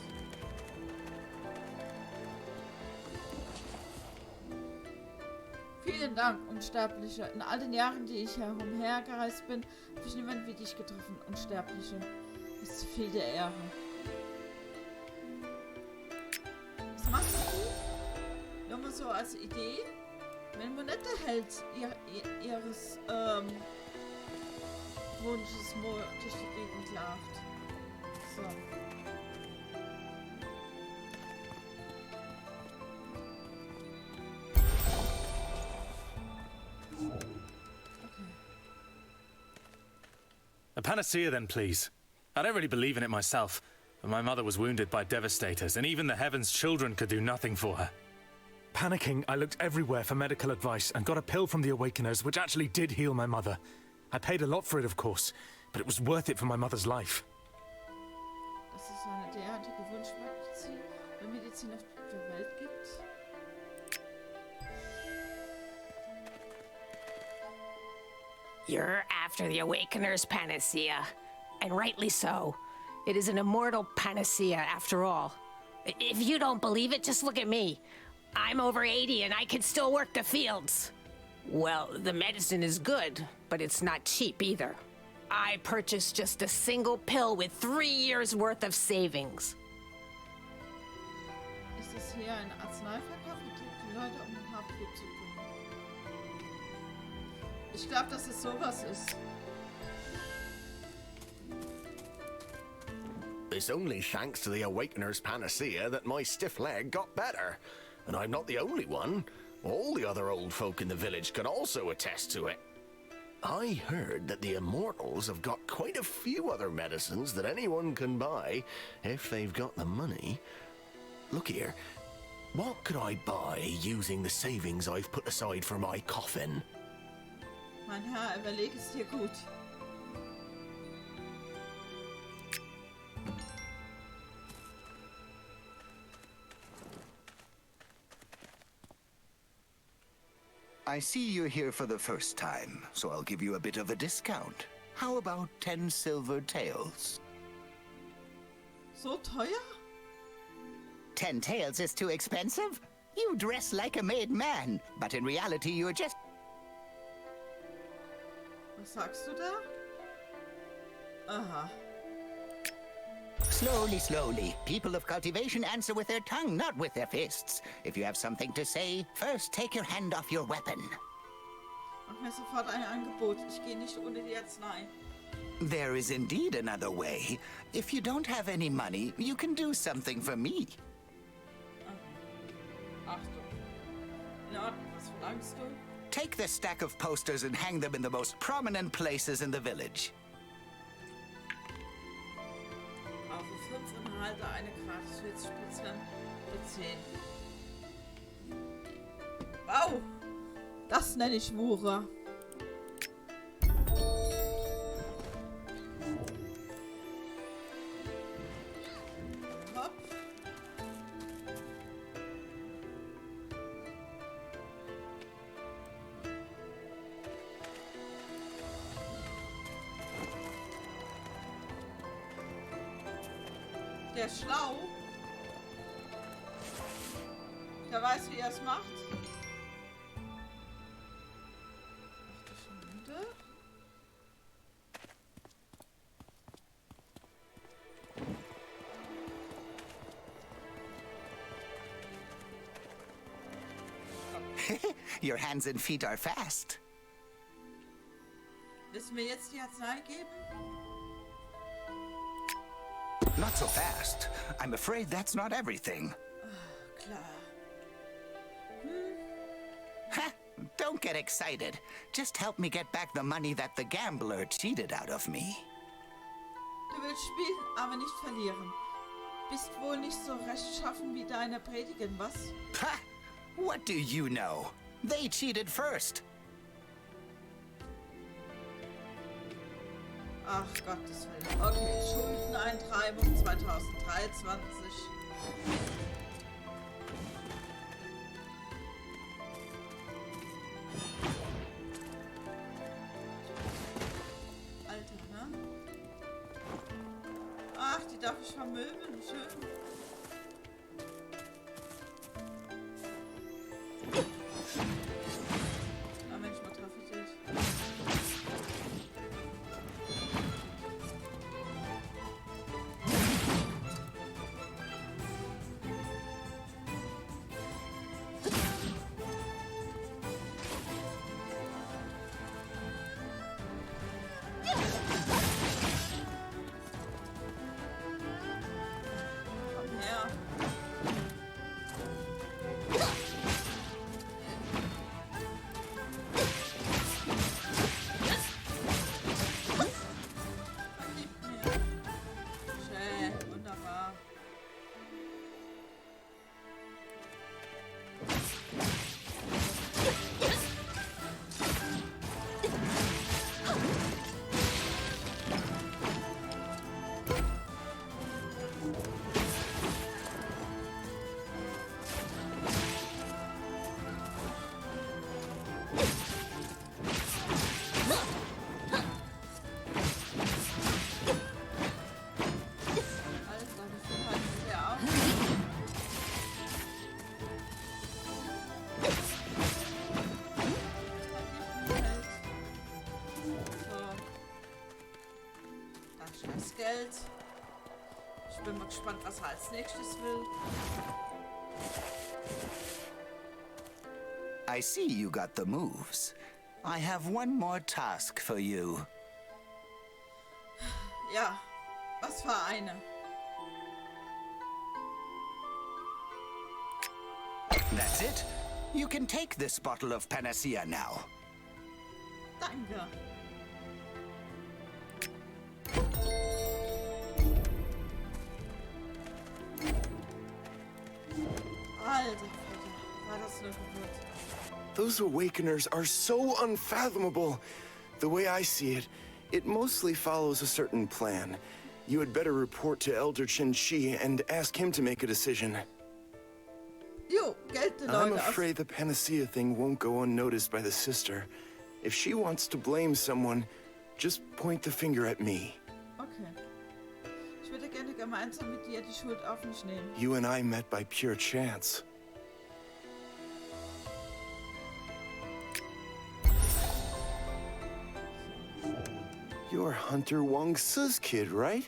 Vielen Dank, Unsterbliche. In all den Jahren, die ich herumhergereist bin, habe ich niemanden wie dich getroffen, Unsterbliche. Das ist zu viel der Ehre. Was machst du? Nur mal so als Idee. Wenn man nicht der Held ihres Wunsches durch die Gegend läuft. So. A panacea then, please. I don't really believe in it myself, but my mother was wounded by devastators, and even the Heaven's children could do nothing for her. Panicking, I looked everywhere for medical advice and got a pill from the Awakeners which actually did heal my mother. I paid a lot for it, of course, but it was worth it for my mother's life. Das ist eine derartige Wunschmedizin, wenn Medizin auf der Welt gibt. You're after the Awakener's panacea, and rightly so. It is an immortal panacea, after all. If you don't believe it, just look at me. I'm over 80 and I can still work the fields. Well, the medicine is good, but it's not cheap either. I purchased just a single pill with 3 years' worth of savings. Ist das hier ein Arzneiverkauf? Die Leute um Hauptblut zu tun. Ich glaube, dass es sowas ist. It's only thanks to the Awakener's panacea that my stiff leg got better. And I'm not the only one. All the other old folk in the village can also attest to it. I heard that the Immortals have got quite a few other medicines that anyone can buy if they've got the money. Look here, what could I buy using the savings I've put aside for my coffin? Mein Herr, überleg es dir gut. I see you're here for the first time, so I'll give you a bit of a discount. How about 10 silver taels? So teuer? 10 taels is too expensive? You dress like a made man, but in reality you're just... Was sagst du da? Aha. Slowly, slowly. People of cultivation answer with their tongue, not with their fists. If you have something to say, first take your hand off your weapon. Mach mir sofort ein Angebot. Ich gehe nicht ohne die Arznei. There is indeed another way. If you don't have any money, you can do something for me. Achtung. In Ordnung, was verlangst du? Take this stack of posters and hang them in the most prominent places in the village. Auf 5 Inhalte eine gratis 40% für 10. Wow! Das nenne ich Wucher. Hopp. Der ist schlau. Der weiß, wie er es macht. Ach, das schon wieder. Your hands and feet are fast. Willst du mir jetzt die Arznei geben? Not so fast. I'm afraid that's not everything. Klar. Ha! Don't get excited. Just help me get back the money that the gambler cheated out of me. Du willst spielen, aber nicht verlieren. Bist wohl nicht so rechtschaffen wie deine Predigen, was? Ha! What do you know? They cheated first. Ach Gottes Willen. Okay, Schuldeneintreibung 2023. Alter, ne? Ach, die darf ich vermöbeln. Schön. Ah, Mensch, mal trafiziert. Komm her. Schön, wunderbar. Alter, wie viel halten der auf? So. Das scheiß Geld. Ich bin mal gespannt, was er als nächstes will. I see you got the moves. I have one more task for you. Ja, was für eine. That's it. You can take this bottle of panacea now. Danke. Alter Vater, war das eine Geburt. Those Awakeners are so unfathomable. The way I see it, it mostly follows a certain plan. You had better report to Elder Chen Shi and ask him to make a decision. Jo, Geld den I'm Leute aus. afraid the panacea thing won't go unnoticed by the sister. If she wants to blame someone, just point the finger at me. Okay. Ich würde gerne gemeinsam mit dir die Schuld auf mich nehmen. You and I met by pure chance. You're Hunter Wang Su's kid, right?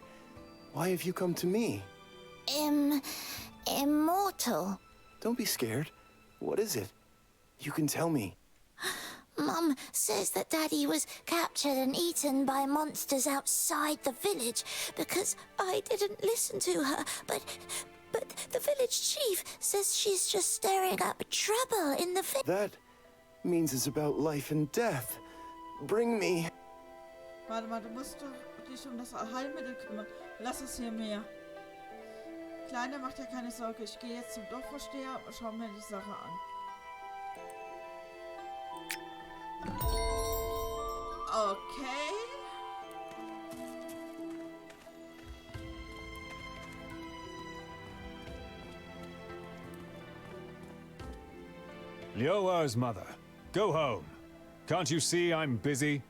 Why have you come to me? Immortal. Don't be scared. What is it? You can tell me. Mum says that Daddy was captured and eaten by monsters outside the village because I didn't listen to her. But the village chief says she's just stirring up trouble in the village. That means it's about life and death. Bring me. Warte mal, du musst doch dich um das Heilmittel kümmern. Lass es hier mehr. Kleiner, macht ja keine Sorge. Ich gehe jetzt zum Dorfvorsteher und schau mir die Sache an. Okay. Liowa's mother, go home. Can't you see I'm busy?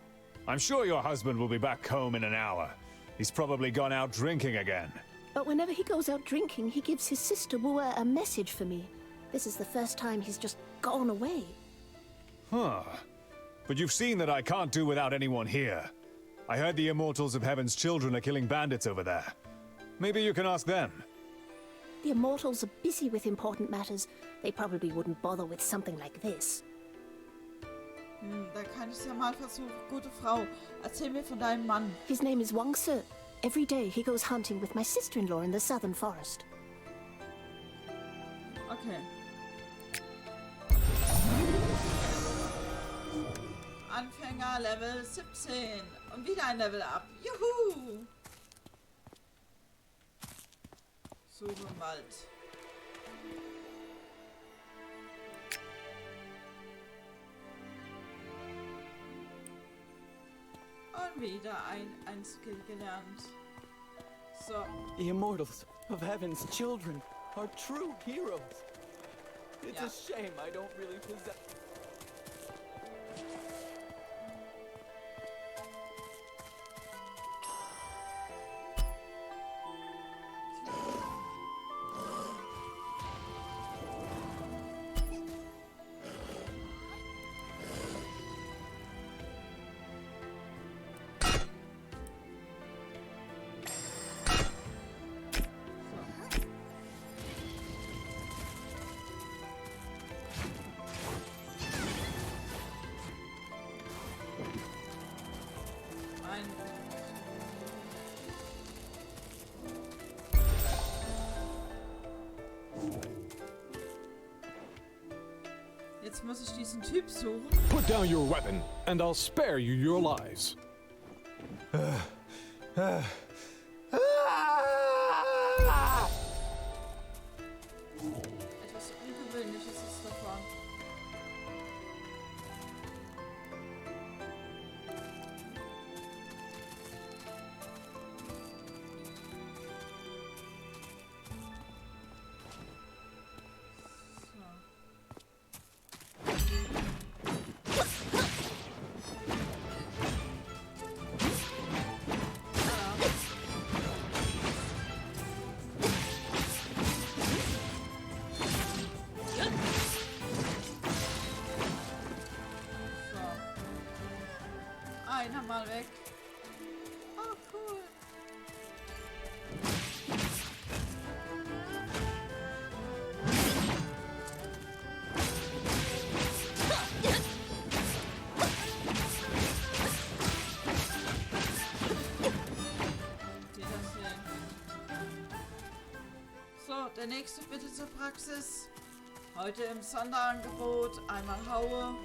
I'm sure your husband will be back home in an hour. He's probably gone out drinking again. But whenever he goes out drinking, he gives his sister Wua a message for me. This is the first time he's just gone away. Huh. But you've seen that I can't do without anyone here. I heard the Immortals of Heaven's Children are killing bandits over there. Maybe you can ask them. The Immortals are busy with important matters. They probably wouldn't bother with something like this. Da kann ich es ja mal versuchen. Gute Frau, erzähl mir von deinem Mann. His name is Wang Se. Every day he goes hunting with my sister-in-law in the southern forest. Okay. Anfänger Level 17. Und wieder ein Level up. Juhu! Suche im Wald. Und wieder ein Skill gelernt. So. The Immortals of Heaven's Children are true heroes. It's a shame I don't really possess... Jetzt muss ich diesen Typ suchen. Put down your weapon, and I'll spare you your lives. Etwas Ungewöhnliches ist davon. Einer mal weg. Oh, cool. So, der nächste bitte zur Praxis. Heute im Sonderangebot einmal Haue.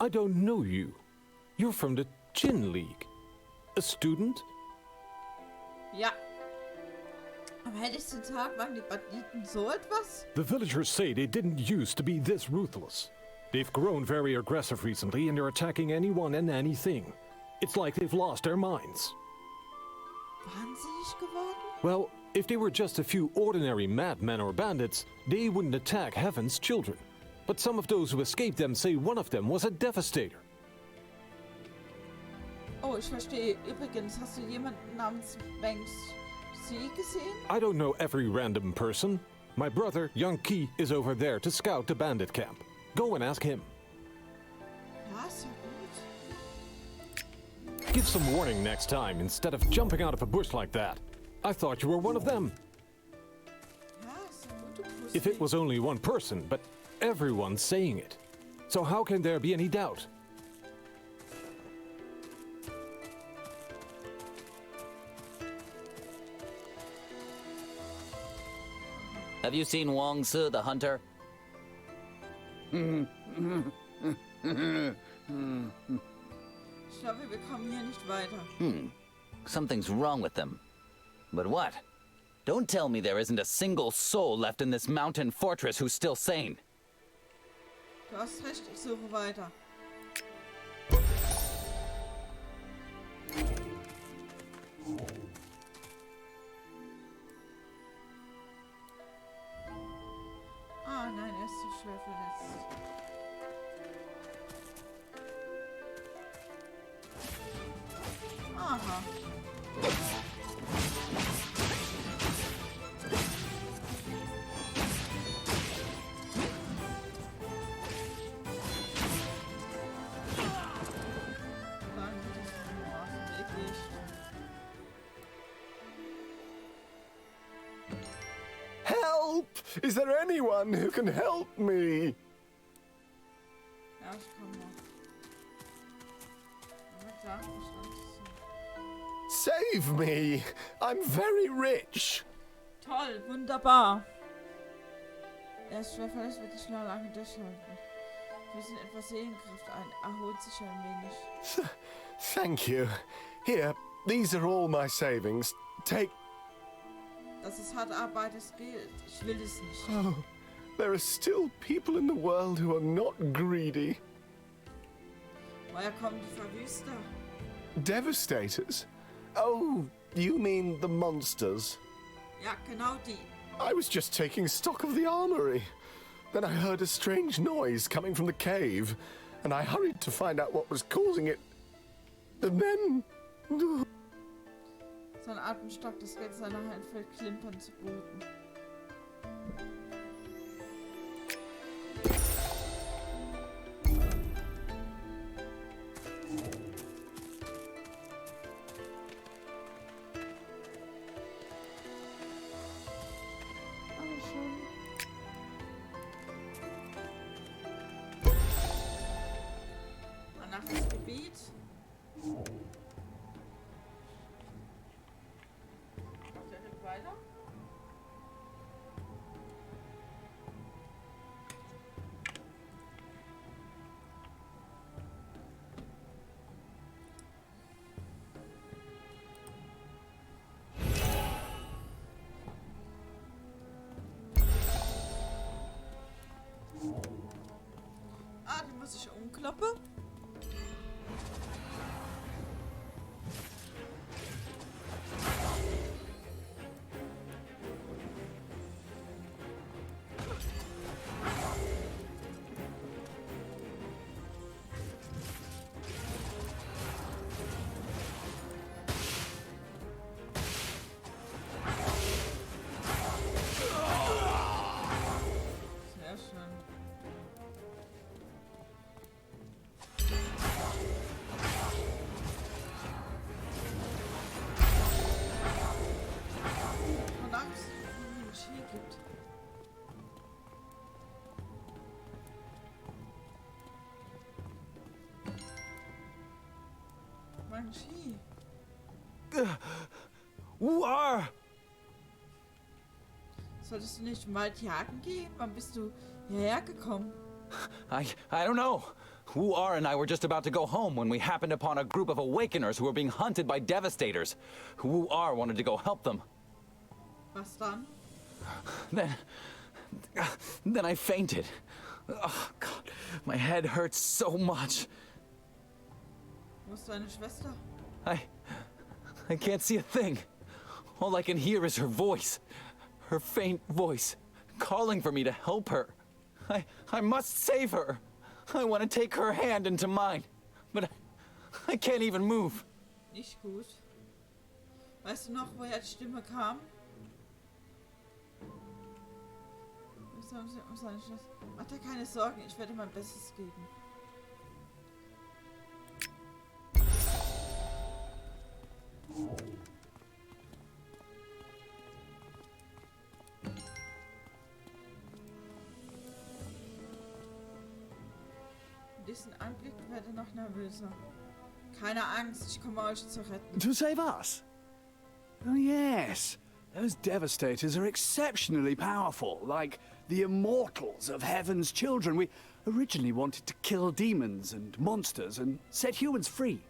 I don't know you. You're from the Chin League. A student? Ja. Am helllichten Tag waren die Banditen so etwas? The villagers say they didn't used to be this ruthless. They've grown very aggressive recently and they're attacking anyone and anything. It's like they've lost their minds. Wahnsinnig geworden? Well, if they were just a few ordinary madmen or bandits, they wouldn't attack Heaven's Children. but some of those who escaped them say one of them was a devastator. Oh, ich verstehe. Übrigens, hast du jemanden namens Banksy gesehen? I don't know every random person. My brother, Young Ki, is over there to scout the bandit camp. Go and ask him. Ja, ist ja gut. Give some warning next time instead of jumping out of a bush like that. I thought you were one of them. Ja, ist ja gut, du Pussy. If it was only one person, but everyone's saying it. So how can there be any doubt? Have you seen Wong Su, the hunter? Ich glaube, wir kommen hier nicht weiter. Something's wrong with them. But what? Don't tell me there isn't a single soul left in this mountain fortress who's still sane. Du hast recht, ich suche weiter. Ah nein, er ist zu schwer verletzt. Aha. Help! Is there anyone who can help me? Ja, ich komme noch. Aber klar, verstanden. Save me! I'm very rich. Toll, wunderbar. Er ist schwer verletzt, wird nicht noch lange durchhalten. Wir sind etwas Seelenkraft ein. Erholt sich ein wenig. Thank you. Here, these are all my savings. Take... Das ist harte Arbeit, es gilt. Ich will es nicht. Oh, there are still people in the world who are not greedy. Woher kommen die Verwüster? Devastators? Oh, you mean the monsters? Ja, genau die. I was just taking stock of the armory. Then I heard a strange noise coming from the cave, and I hurried to find out what was causing it. And then... Sein Atemstock, das Geld seiner Hand fällt klimpernd zu Boden. Nach das Gebiet. Direkt weiter. Ah, die muss ich umkloppen. Sehr schön. Und Angst, wie es hier gibt. Mein Ski. Solltest du nicht im Wald jagen gehen? Wann bist du hierher gekommen? I don't know. Wu-Ar and I were just about to go home when we happened upon a group of awakeners who were being hunted by devastators. Wu-Ar wanted to go help them. Was dann? Then I fainted. Oh, God, my head hurts so much. Wo ist deine Schwester? I can't see a thing. All I can hear is her voice. Her faint voice, calling for me to help her. I must save her. I want to take her hand into mine. But I can't even move. Nicht gut. Weißt du noch, woher die Stimme kam? Mach dir keine Sorgen, ich werde mein Bestes geben. In diesem Anblick werde ich noch nervöser. Keine Angst, ich komme euch zu retten. To save us? Oh yes. Those devastators are exceptionally powerful, like the immortals of Heaven's children. We originally wanted to kill demons and monsters and set humans free.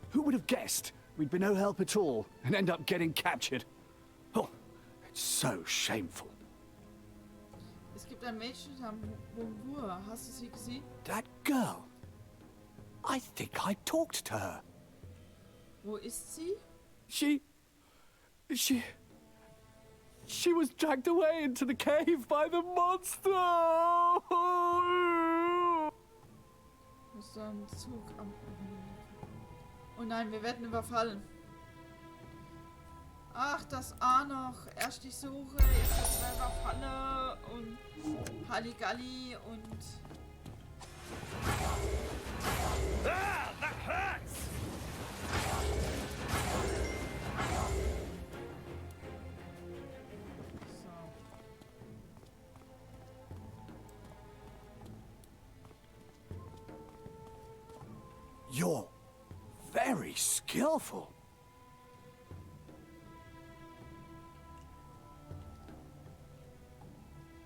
Who would have guessed we'd be no help at all and end up getting captured? Oh, it's so shameful. Es gibt ein Mädchen namens Bumbur. Hast du sie gesehen? That girl. I think I talked to her. Wo ist sie? She was dragged away into the cave by the monster! Ist da ein Zug am... Oh nein, wir werden überfallen. Ach, das A noch. Erst ich suche, jetzt ist es überfalle und Halligalli und... Ah, that hurts! You're very skillful.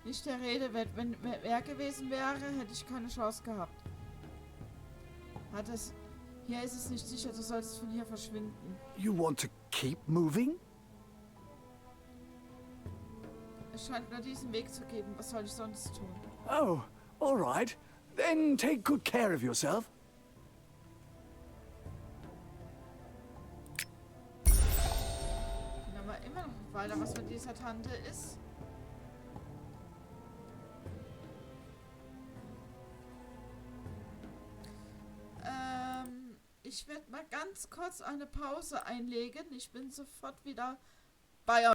Nicht der Rede wert. Wenn er gewesen wäre, hätte ich keine Chance gehabt. Hier ist es nicht sicher, du solltest von hier verschwinden. You want to keep moving? Es scheint nur diesen Weg zu geben. Was soll ich sonst tun? Oh, all right. Then take good care of yourself. Aber immer noch weiter, was mit dieser Tante ist. Ich werde mal ganz kurz eine Pause einlegen. Ich bin sofort wieder bei euch.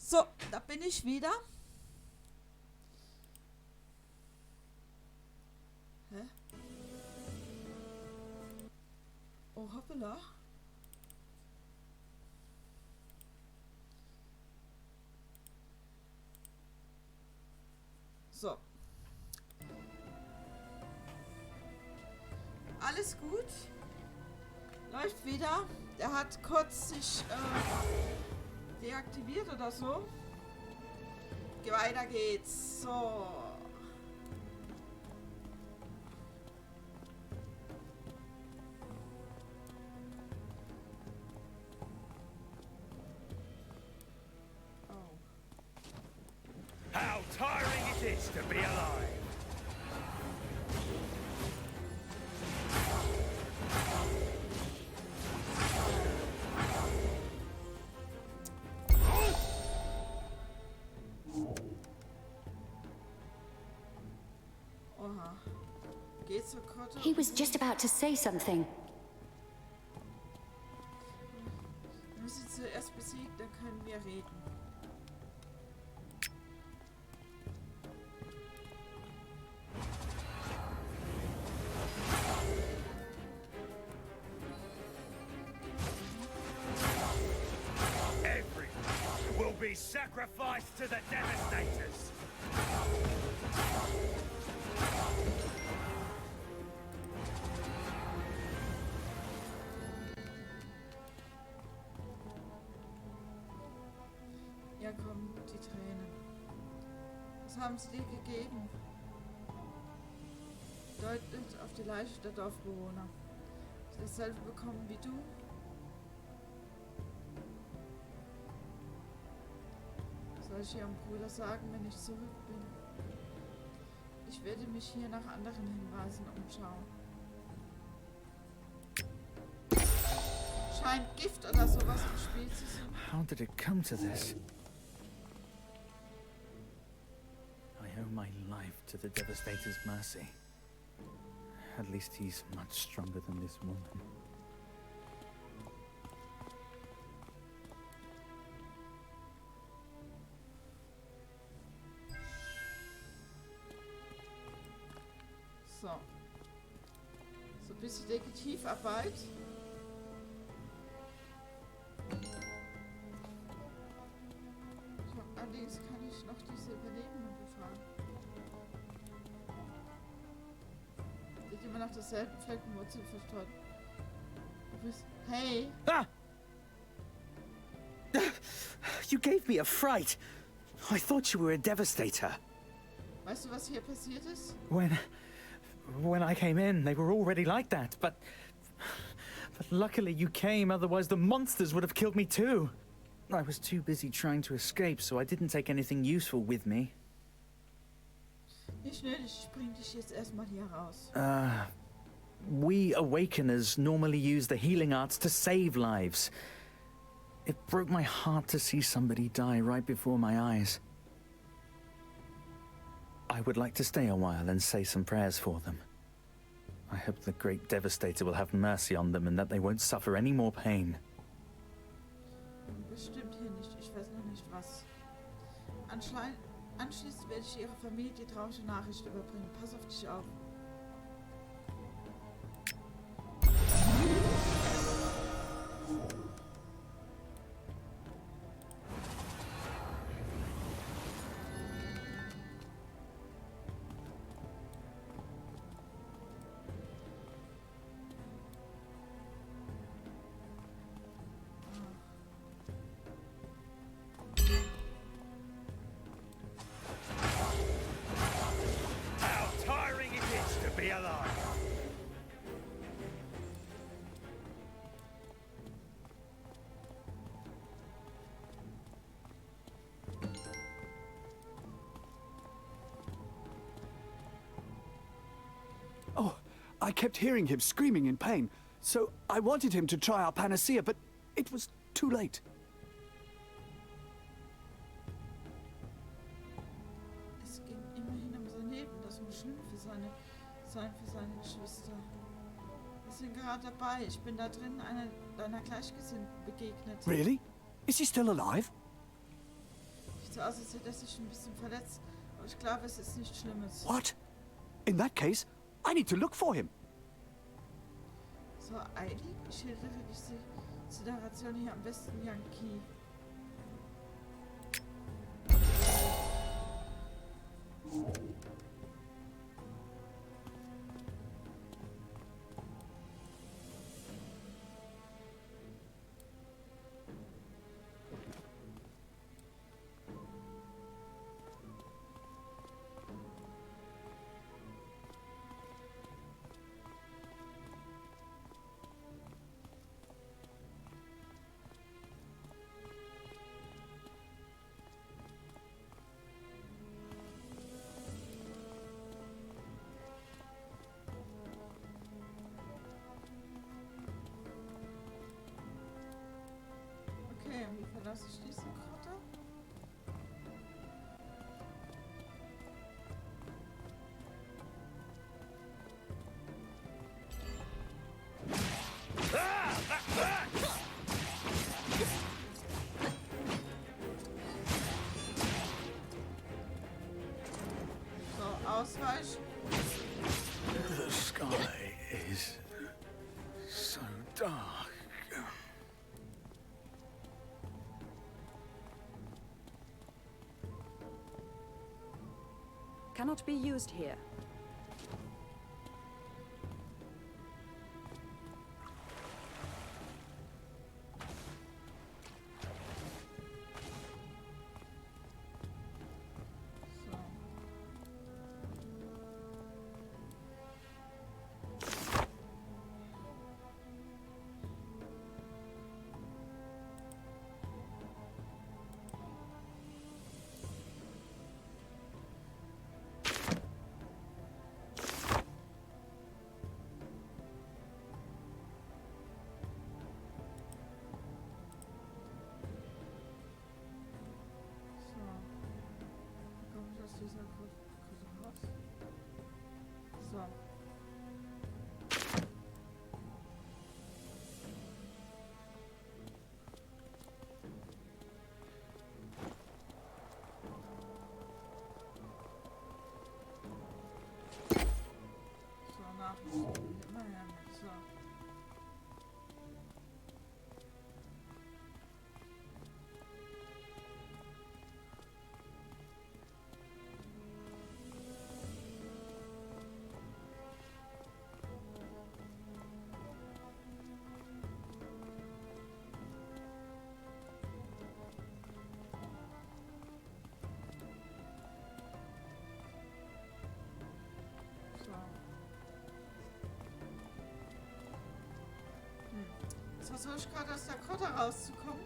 So, da bin ich wieder. Hä? Oh, hoppala. So. Alles gut. Läuft wieder. Der hat kurz sich deaktiviert oder so. Weiter geht's. So. How tiring it is to be alive! Oha. Geht's so kurz? He was just about to say something. Wir müssen sie zuerst besiegen, dann können wir reden. Everyone will be sacrificed to the Devastators! Ja, komm, die Tränen. Was haben sie dir gegeben? Deutet auf die Leiche der Dorfbewohner. Sie dasselbe bekommen wie du? Soll ich ihrem Bruder sagen, wenn ich zurück bin? Ich werde mich hier nach anderen Hinweisen umschauen. Scheint Gift oder sowas im Spiel zu sein. How did it come to this? I owe my life to the Devastator's mercy. At least he's much stronger than this woman. So. So ein bisschen Detektivarbeit. Allerdings kann ich noch diese Überlebenden befragen. Sieht immer noch dasselbe Fleckenwurzel verstreut. Du bist... Hey! Ah! You gave me a fright. I thought you were a Devastator. Weißt du, was hier passiert ist? When I came in, they were already like that, but luckily you came, otherwise the monsters would have killed me too. I was too busy trying to escape, so I didn't take anything useful with me. Nicht nötig, ich bring dich jetzt erstmal hier raus. We Awakeners normally use the healing arts to save lives. It broke my heart to see somebody die right before my eyes. I would like to stay a while and say some prayers for them. I hope the great Devastator will have mercy on them and that they won't suffer any more pain. Bestimmt hier nicht, ich weiß noch nicht was. Anschließend werde ich ihrer Familie die traurige Nachricht überbringen. Pass auf dich auf. Oh, I kept hearing him screaming in pain, so I wanted him to try our panacea, but it was too late. Es ging immerhin um sein Leben, das muss schlimm für seine Geschwister. Wir sind gerade dabei. Ich bin da drin einer deiner Gleichgesinnten begegnet. Really? Is he still alive? Sieht so aus, als hätte er sich ein bisschen verletzt. Aber ich glaube, es ist nichts Schlimmes. What? In that case, I need to look for him. So, eilig. Ich schildere diese Situation hier am besten Yankee. Okay, wie verlasse ich diese Grotte? So, ausweichen. The sky is so dark. Cannot be used here. Dieser Grotte raus. So. So, nachrichten. Immer her mit. So. Jetzt versuche ich gerade aus der Grotte rauszukommen.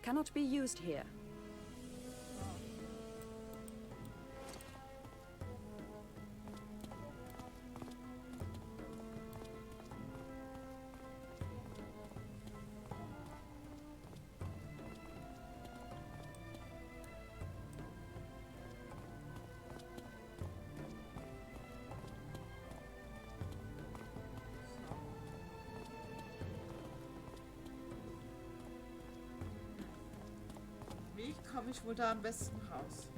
Cannot be used here. komme ich wohl da am besten raus?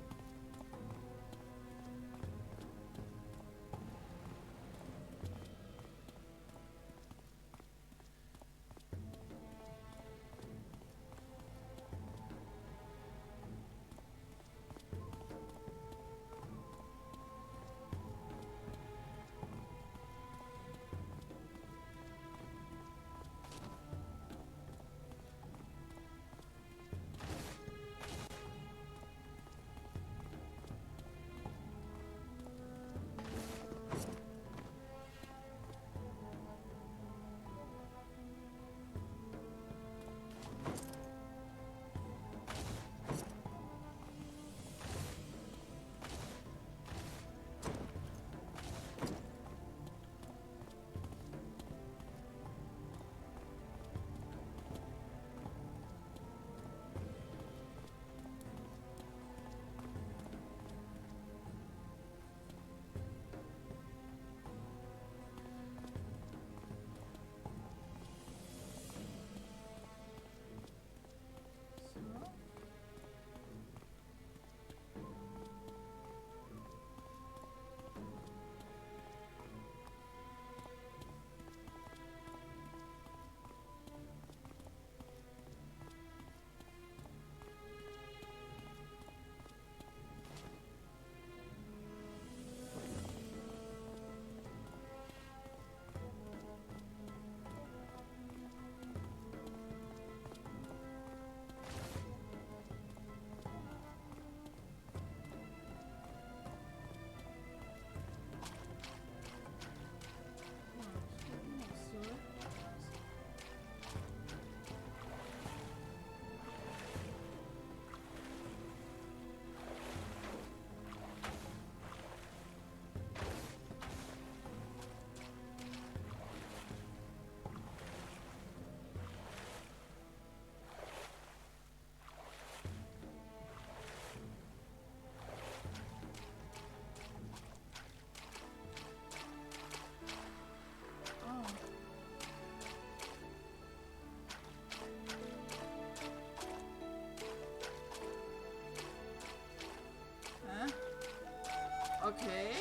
Okay.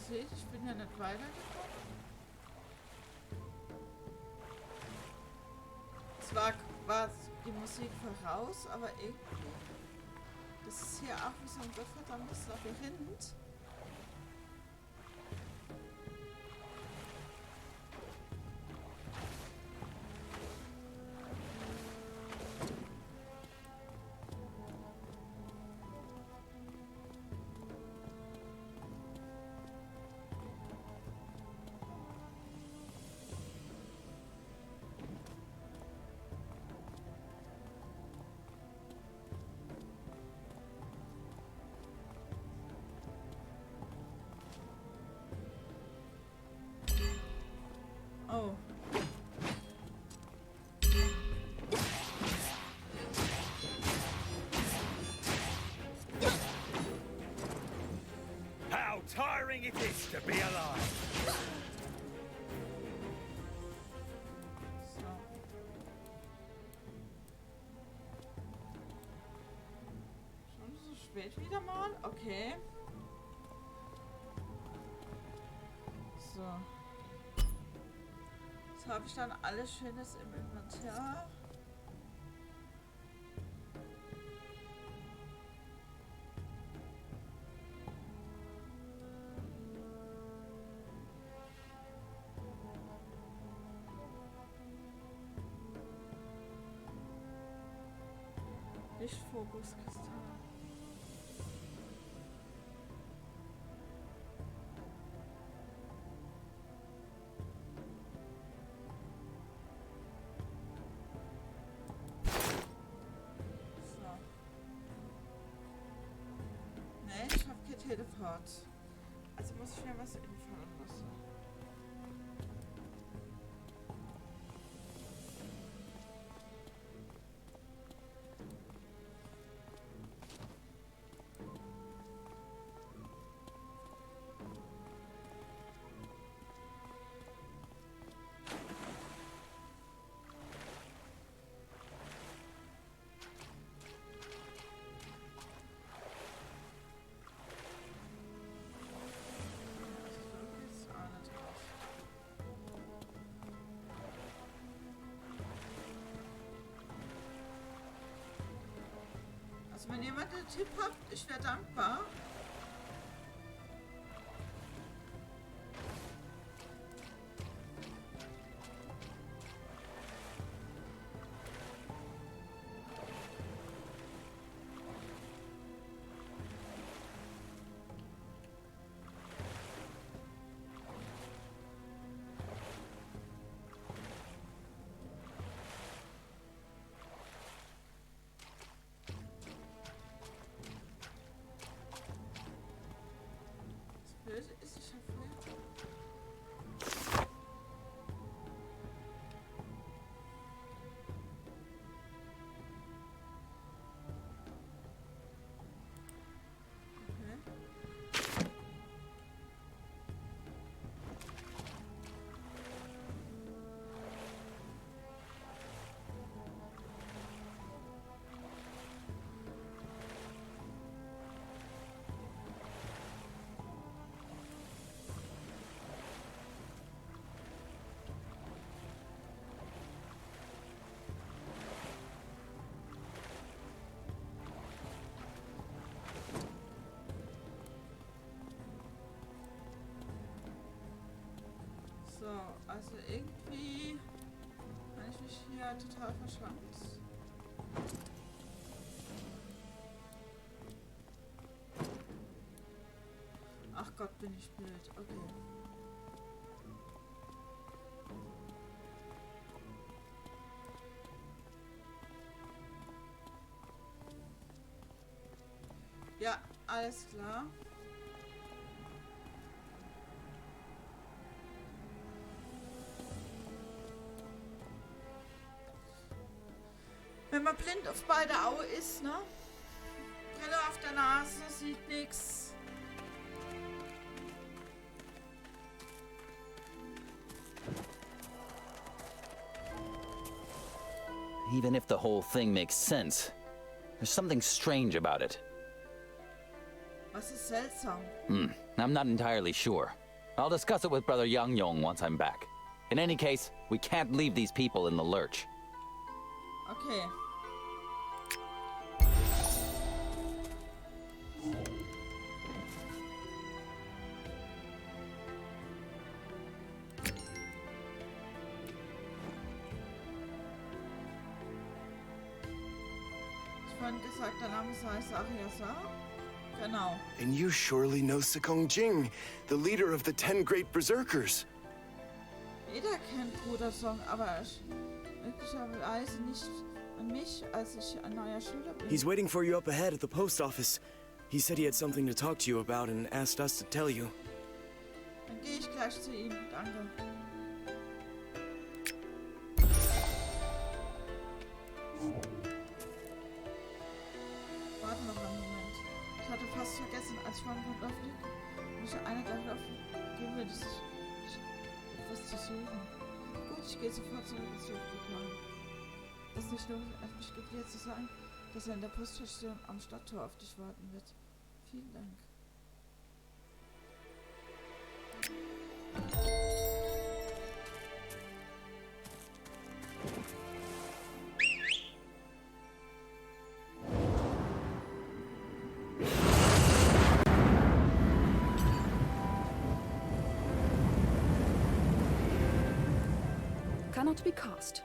Seht, ich bin ja nicht weitergekommen. Zwar war die Musik voraus, aber irgendwie... Das ist hier auch wie so ein gottverdammtes Labyrinth. Oh. How tiring it is to be alive! Schon so spät wieder mal? Okay. So. Jetzt habe ich dann alles Schönes im Inventar. Lichtfokuskristall. Teleport. Also muss ich mir was einfallen lassen. Also wenn jemand einen Tipp habt, ich wäre dankbar. Böse ist es schon früher. So, also irgendwie habe ich mich hier total verschwanzt. Ach Gott, bin ich blöd. Okay. Ja, alles klar. Wenn man blind auf beide Augen ist, ne? Brille auf der Nase, sieht nix. Even if the whole thing makes sense, there's something strange about it. Was ist seltsam? I'm not entirely sure. I'll discuss it with Brother Yang Yong once I'm back. In any case, we can't leave these people in the lurch. Okay. Ich vorhin gesagt, der Name heißt Ariasa. Genau. And you surely know Sekong Jing, the leader of the 10 great berserkers. Jeder kennt Brudersong, aber ich möglicherweise nicht an mich, als ich ein neuer Schüler bin. He's waiting for you up ahead at the post office. He said he had something to talk to you about and asked us to tell you. Dann gehe ich gleich zu ihm. Danke. Warte noch einen Moment. Ich hatte fast vergessen, als ich vorhin runterfliege, muss einer gleich laufen. Gehen wir das etwas zu suchen. Gut, ich gehe sofort zurück ins Suchprogramm. Es ist nicht nur auf mich gibt, hier zu sagen, dass er in der Poststation am Stadttor auf dich warten wird. Vielen Dank. Cannot be cast.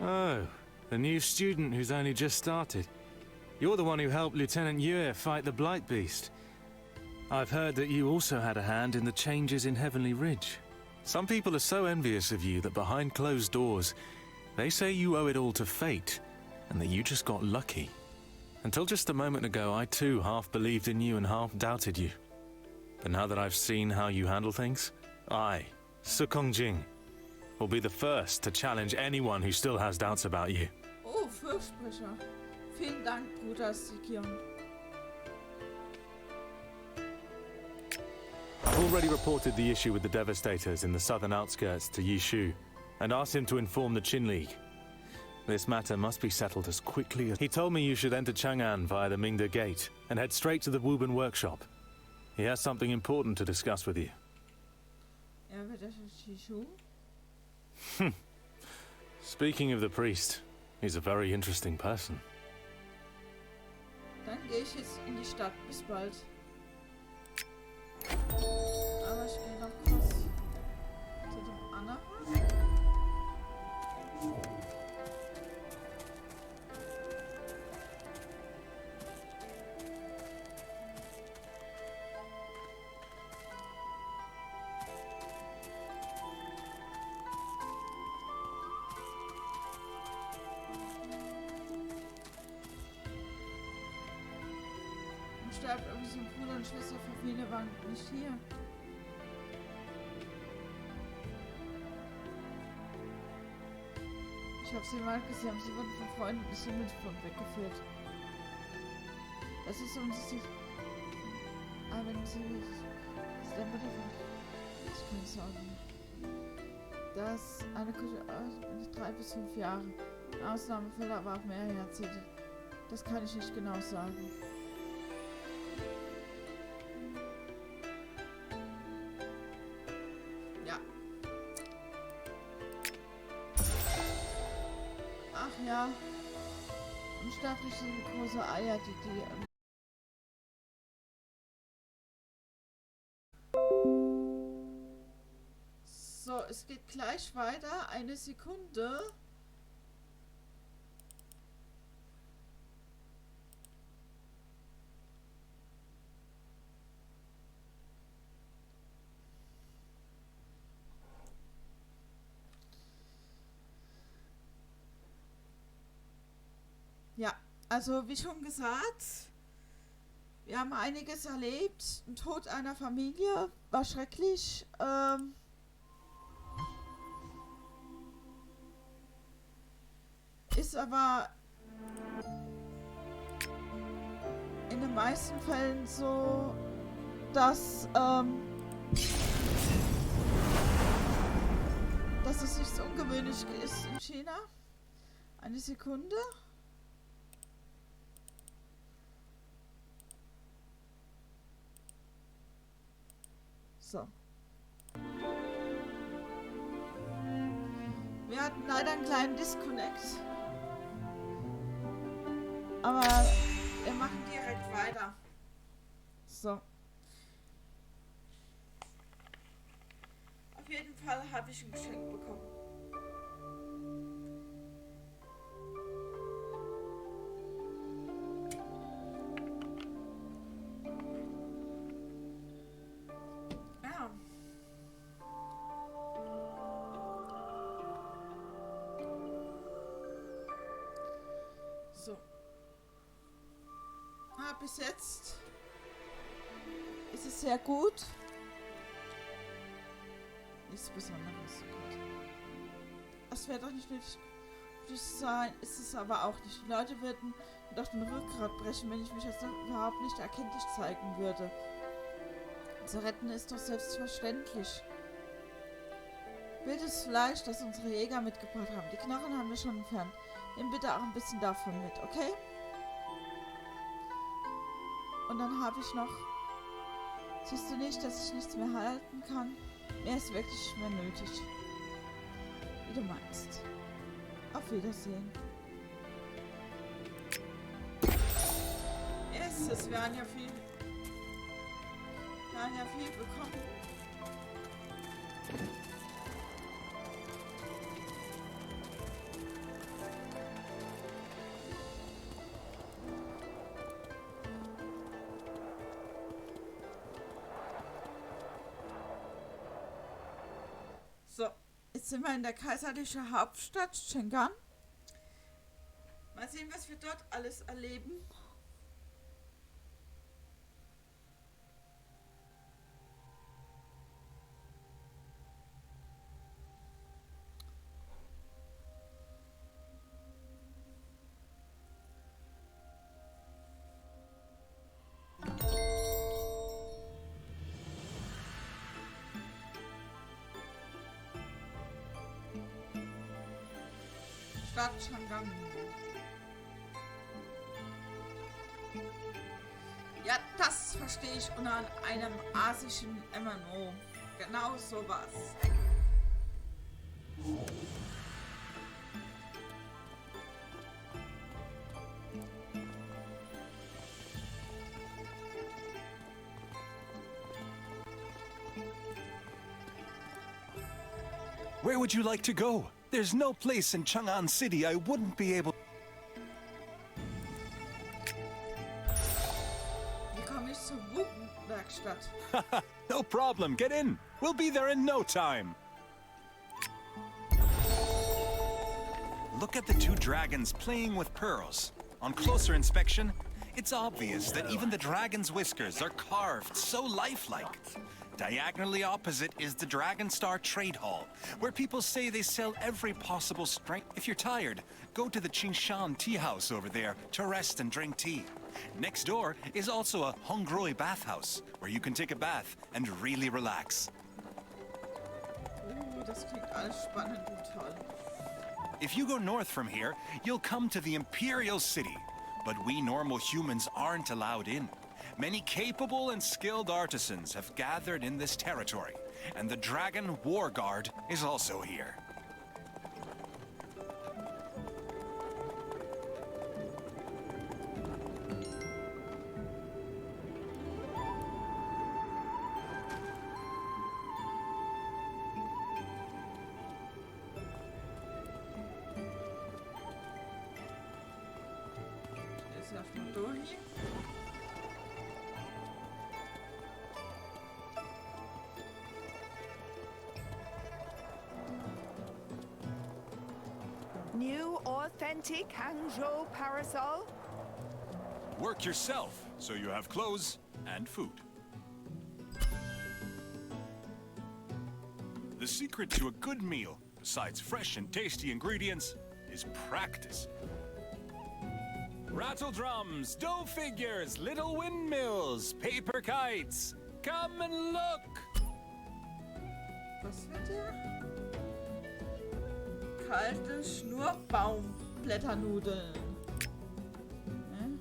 Oh, a new student who's only just started. You're the one who helped Lieutenant Yue fight the Blight Beast. I've heard that you also had a hand in the changes in Heavenly Ridge. Some people are so envious of you that behind closed doors, they say you owe it all to fate, and that you just got lucky. Until just a moment ago, I too half believed in you and half doubted you. But now that I've seen how you handle things, I, Sukong Jing, will be the first to challenge anyone who still has doubts about you. Oh, Fürsprecher. Vielen Dank, Bruder Sikion. I've already reported the issue with the Devastators in the southern outskirts to Yishu, and asked him to inform the Qin League. This matter must be settled as quickly as... He told me you should enter Chang'an via the Mingda Gate, and head straight to the Wuben workshop. He has something important to discuss with you. Speaking of the priest, he's a very interesting person. Dann gehe ich jetzt in die Stadt. Bis bald. Aber ich gehe noch kurz zu dem anderen. Sterbt irgendwie so ein Bruder und Schwester von Familie waren nicht hier. Ich habe sie mal gesehen, sie wurden von Freunden des Himmels weggeführt. Das ist uns... Aber wenn sie... Das ist der Mutter von... Ich kann es sagen. Das eine Küche... 3 bis 5 Jahre. Ausnahmefälle, aber auch mehrere Jahrzehnte. Das kann ich nicht genau sagen. Ja, unsterbliche große Eier, die So, es geht gleich weiter. Eine Sekunde. Ja, also wie schon gesagt, wir haben einiges erlebt. Ein Tod einer Familie war schrecklich. Ist aber in den meisten Fällen so, dass es nichts Ungewöhnliches ist in China. Eine Sekunde. So. Wir hatten leider einen kleinen Disconnect. Aber wir machen direkt weiter. So. Auf jeden Fall habe ich ein Geschenk bekommen. So. Bis jetzt ist es sehr gut. Nichts Besonderes. Das wäre doch nicht nötig sein, ist es aber auch nicht. Die Leute würden doch den Rückgrat brechen, wenn ich mich jetzt überhaupt nicht erkenntlich zeigen würde. Zu retten ist doch selbstverständlich. Wildes Fleisch, das unsere Jäger mitgebracht haben. Die Knochen haben wir schon entfernt. Nimm bitte auch ein bisschen davon mit, okay? Und dann habe ich noch... Siehst du nicht, dass ich nichts mehr halten kann? Mehr ist wirklich nicht mehr nötig. Wie du meinst. Auf Wiedersehen. Erstes, wir haben ja viel... bekommen. Jetzt sind wir in der kaiserlichen Hauptstadt Chang'an. Mal sehen, was wir dort alles erleben. Stadt Chang'an. Ja, das verstehe ich unter einem asischen MMO. Genau sowas. Where would you like to go? There's no place in Chang'an City I wouldn't be able... Wie komme ich zur Wukenwerkstatt? No problem, get in. We'll be there in no time. Look at the two dragons playing with pearls. On closer inspection, it's obvious that even the dragon's whiskers are carved so lifelike. Diagonally opposite is the Dragon Star Trade Hall, where people say they sell every possible strength. If you're tired, go to the Qingshan Tea House over there to rest and drink tea. Next door is also a Hongroi bathhouse, where you can take a bath and really relax. Das klingt alles spannend und toll. If you go north from here, you'll come to the Imperial City, but we normal humans aren't allowed in. Many capable and skilled artisans have gathered in this territory, and the Dragon War Guard is also here. Jetzt erstmal durch. New authentic Hangzhou parasol? Work yourself, so you have clothes and food. The secret to a good meal, besides fresh and tasty ingredients, is practice. Rattle drums, dough figures, little windmills, paper kites. Come and look! Was wird hier? Kalte Schnurrbaumblätternudeln. Hm?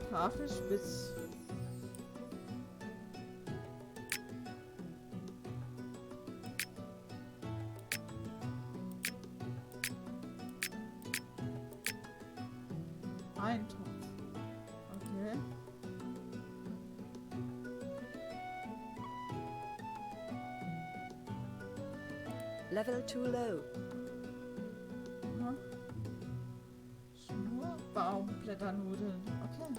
Tafelspitz. Eintopf. Okay. Level too low. Aha. Schnurrbaumblätternudeln. Okay.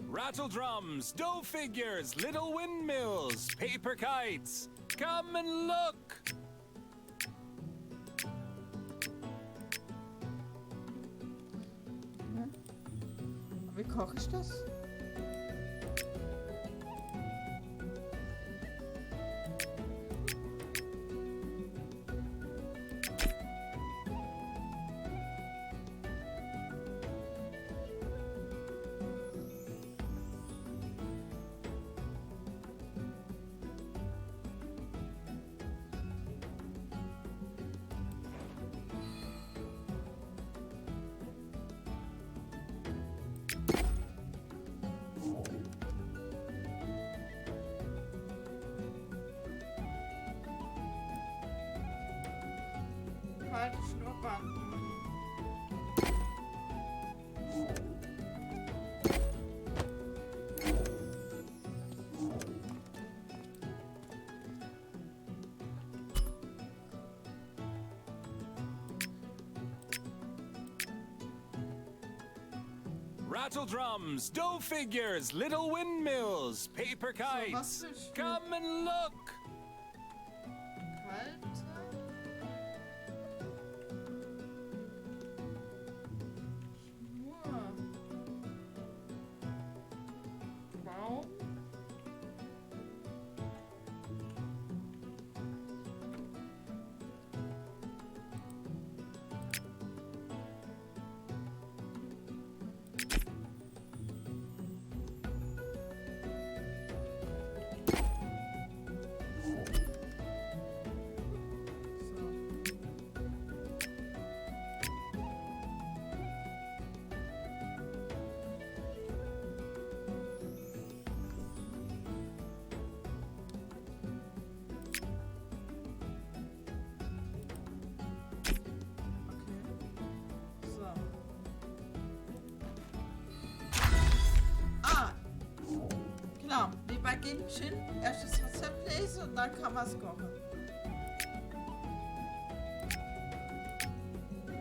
Rattle drums, dough figures, little windmills, paper kites. Come and look! Ja. Wie koche ich das? Kalte Schnurrband. Rattle drums, dough figures, little windmills, paper kites. Come and look. Baum. Klar, wie bei Genshin, erst das Rezept lesen und dann kann man es kochen.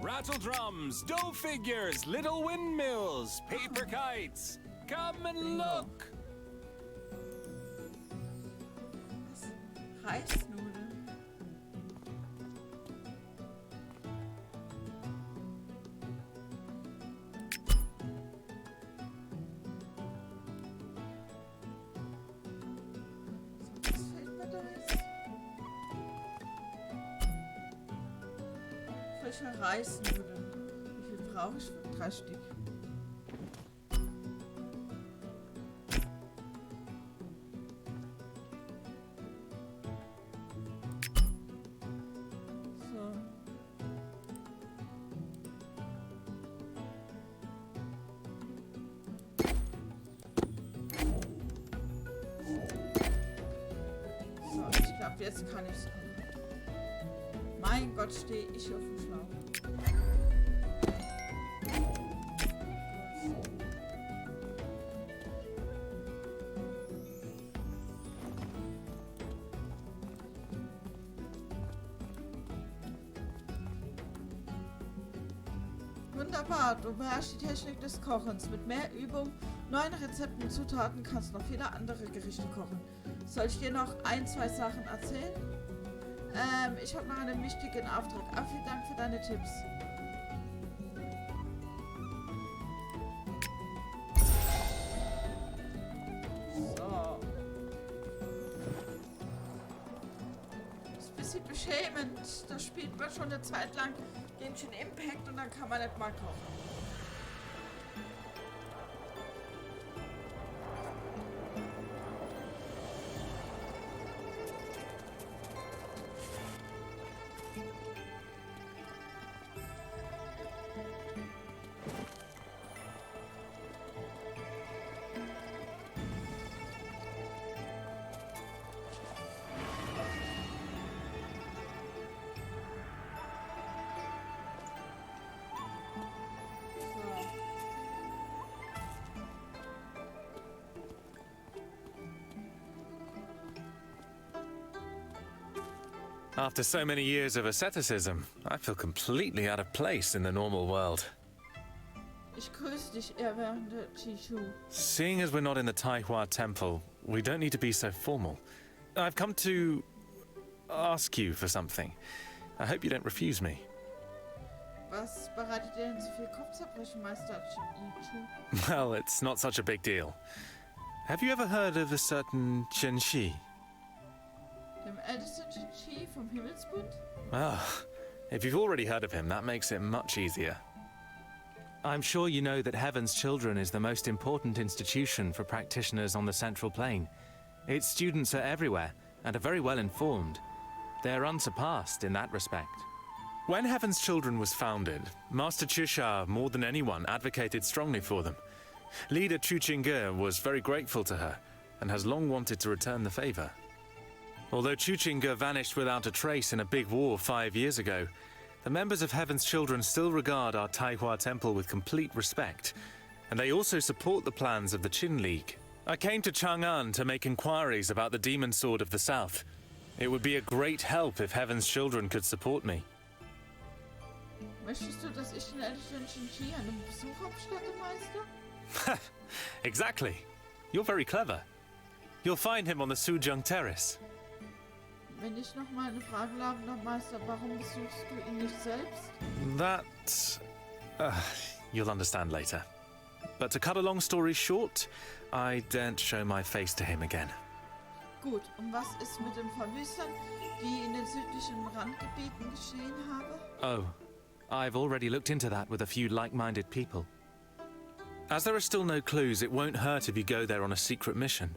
Rattle drums, dough figures, little windmills, paper kites. Come and look. Reisnudeln. So, was fehlt mir da jetzt? Frische Reisnudeln. Wie viel brauche ich? 3 Stück. Jetzt kann ich es kochen. Mein Gott, stehe ich auf dem Schlauch. Wunderbar, du beherrschst die Technik des Kochens. Mit mehr Übung, neuen Rezepten und Zutaten kannst du noch viele andere Gerichte kochen. Soll ich dir noch 1, 2 Sachen erzählen? Ich habe noch einen wichtigen Auftrag. Aber vielen Dank für deine Tipps. So. Das ist ein bisschen beschämend. Da spielt man schon eine Zeit lang Genshin Impact und dann kann man nicht mal kochen. After so many years of asceticism, I feel completely out of place in the normal world. Ich grüße dich, ehrwürdige Chishu. Seeing as we're not in the Taihua Temple, we don't need to be so formal. I've come to ask you for something. I hope you don't refuse me. Was bereitet dir denn so viel Kopfzerbrechen, Meister Chishu? Well, it's not such a big deal. Have you ever heard of a certain Chen Shi? Dem ältesten Chi vom Himmelsbund? Ah, if you've already heard of him, that makes it much easier. I'm sure you know that Heaven's Children is the most important institution for practitioners on the Central Plain. Its students are everywhere and are very well informed. They're unsurpassed in that respect. When Heaven's Children was founded, Master Chusha, more than anyone, advocated strongly for them. Leader Chu Qingge was very grateful to her and has long wanted to return the favor. Although Chu Qingge vanished without a trace in a big war 5 years ago, the members of Heaven's Children still regard our Taihua Temple with complete respect, and they also support the plans of the Qin League. I came to Chang'an to make inquiries about the Demon Sword of the South. It would be a great help if Heaven's Children could support me. Möchtest du, dass ich den ältesten Chi an einem Besuch abstatte, Meister? Exactly. You're very clever. You'll find him on the Sujung Terrace. Wenn ich noch mal eine Frage habe, Meister, warum besuchst du ihn nicht selbst? That... you'll understand later. But to cut a long story short, I daren't show my face to him again. Gut, und was ist mit den Verwüstern, die in den südlichen Randgebieten geschehen habe? Oh, I've already looked into that with a few like-minded people. As there are still no clues, it won't hurt if you go there on a secret mission.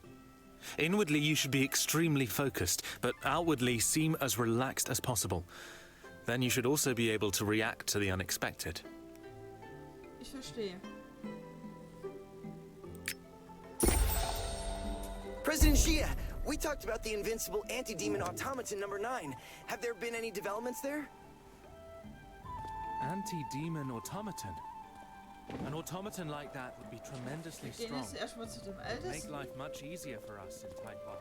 Inwardly, you should be extremely focused, but outwardly seem as relaxed as possible. Then you should also be able to react to the unexpected. Ich verstehe. President Xia, we talked about the invincible anti-demon automaton number 9. Have there been any developments there? Anti-demon automaton? An automaton like that would be tremendously strong. Make life much easier for us in Taiwan.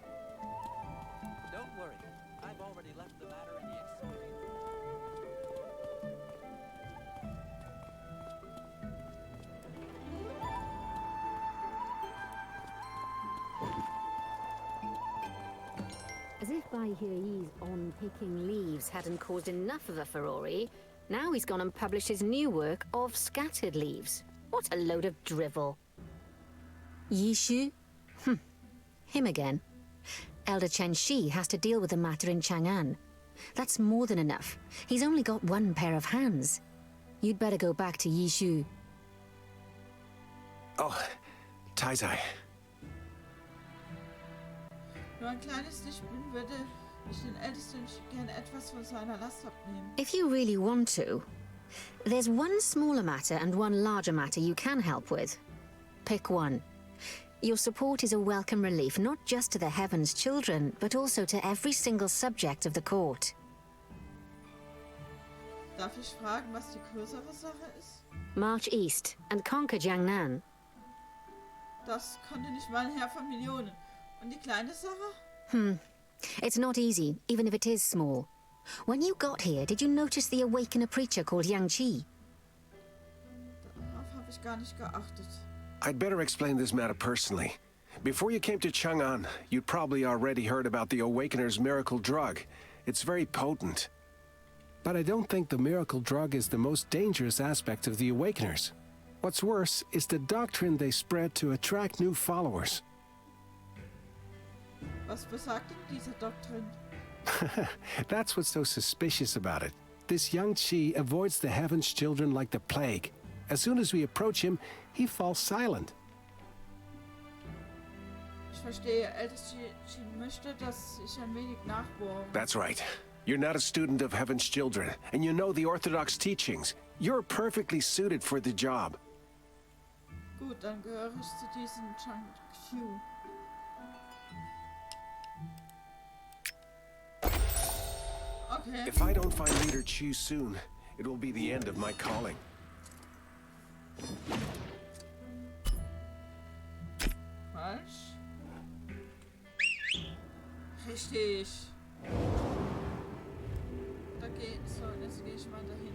Don't worry. I've already left the matter in the exciting... As if Bai Hui's on picking leaves hadn't caused enough of a furore, now he's gone and published his new work of scattered leaves. What a load of drivel. Yishu? Him again. Elder Chen Shi has to deal with the matter in Chang'an. That's more than enough. He's only got one pair of hands. You'd better go back to Yishu. Oh, Taizai. Nur ein kleines Lichtblick würde ich den Ältesten gerne etwas von seiner Last abnehmen. If you really want to, there's one smaller matter and one larger matter you can help with. Pick one. Your support is a welcome relief, not just to the Heaven's children, but also to every single subject of the court. Darf ich fragen, was die größere Sache ist? March east and conquer Jiangnan. Das konnte nicht mal ein Herr von Millionen. Und die kleine Sache? It's not easy, even if it is small. When you got here, did you notice the awakener preacher called Yang Qi? Darauf habe ich gar nicht geachtet. I'd better explain this matter personally. Before you came to Chang'an, you'd probably already heard about the Awakener's miracle drug. It's very potent. But I don't think the miracle drug is the most dangerous aspect of the Awakeners. What's worse is the doctrine they spread to attract new followers. Was besagt denn diese Doktrin? That's what's so suspicious about it. This young Qi avoids the Heaven's children like the plague. As soon as we approach him, he falls silent. Ich verstehe, älteste Qi möchte, dass ich ein wenig nachbohre. That's right. You're not a student of Heaven's children, and you know the Orthodox teachings. You're perfectly suited for the job. Gut, dann gehöre ich zu diesem Chang Qiu. Okay. If I don't find Leader Chu soon, it will be the end of my calling. Falsch. Richtig. Da geht so, jetzt gehe ich mal dahin.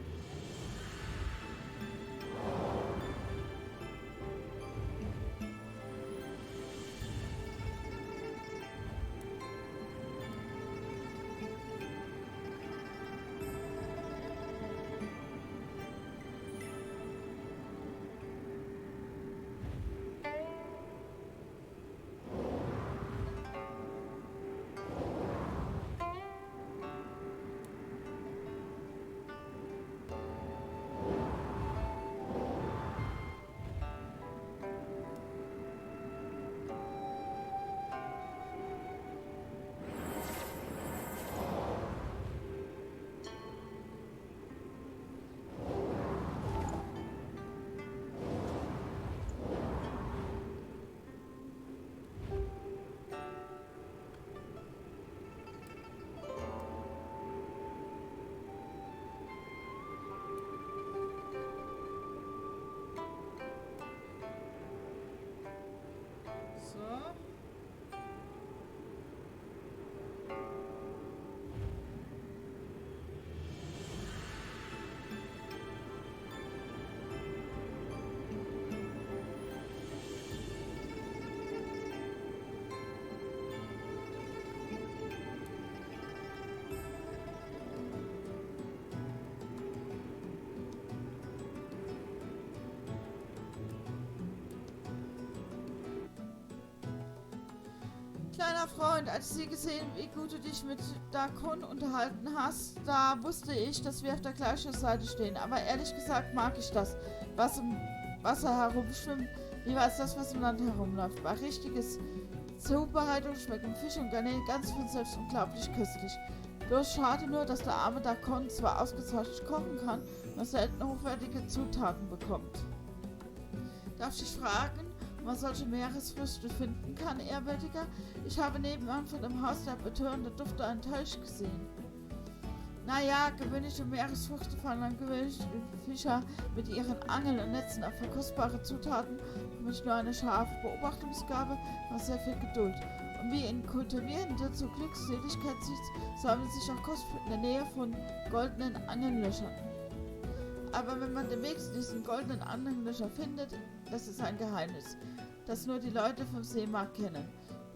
Kleiner Freund, als ich sie gesehen, wie gut du dich mit Dakon unterhalten hast, da wusste ich, dass wir auf der gleichen Seite stehen. Aber ehrlich gesagt mag ich das, was im Wasser herumschwimmt, lieber als das, was im Land herumläuft. Bei richtiges Zubereitung schmecken Fisch und Garnelen ganz von selbst unglaublich köstlich. Bloß schade nur, dass der arme Dakon zwar ausgezeichnet kochen kann, nur selten hochwertige Zutaten bekommt. Darf ich fragen, wo man solche Meeresfrüchte finden kann, ehrwürdiger? Ich habe nebenan von dem Haus der betörende Dufte einen Teich gesehen. Naja, gewöhnliche Meeresfrüchte fallen an gewöhnliche Fischer mit ihren Angeln und Netzen auf kostbare Zutaten und nicht nur eine scharfe Beobachtungsgabe, noch sehr viel Geduld. Und wie in Kultivierende zur Glückseligkeit zieht, sammeln sich auch Kostflüge in der Nähe von goldenen Angellöchern. Aber wenn man den Weg zu diesen goldenen Angellöchern findet, das ist ein Geheimnis, das nur die Leute vom Seemarkt kennen.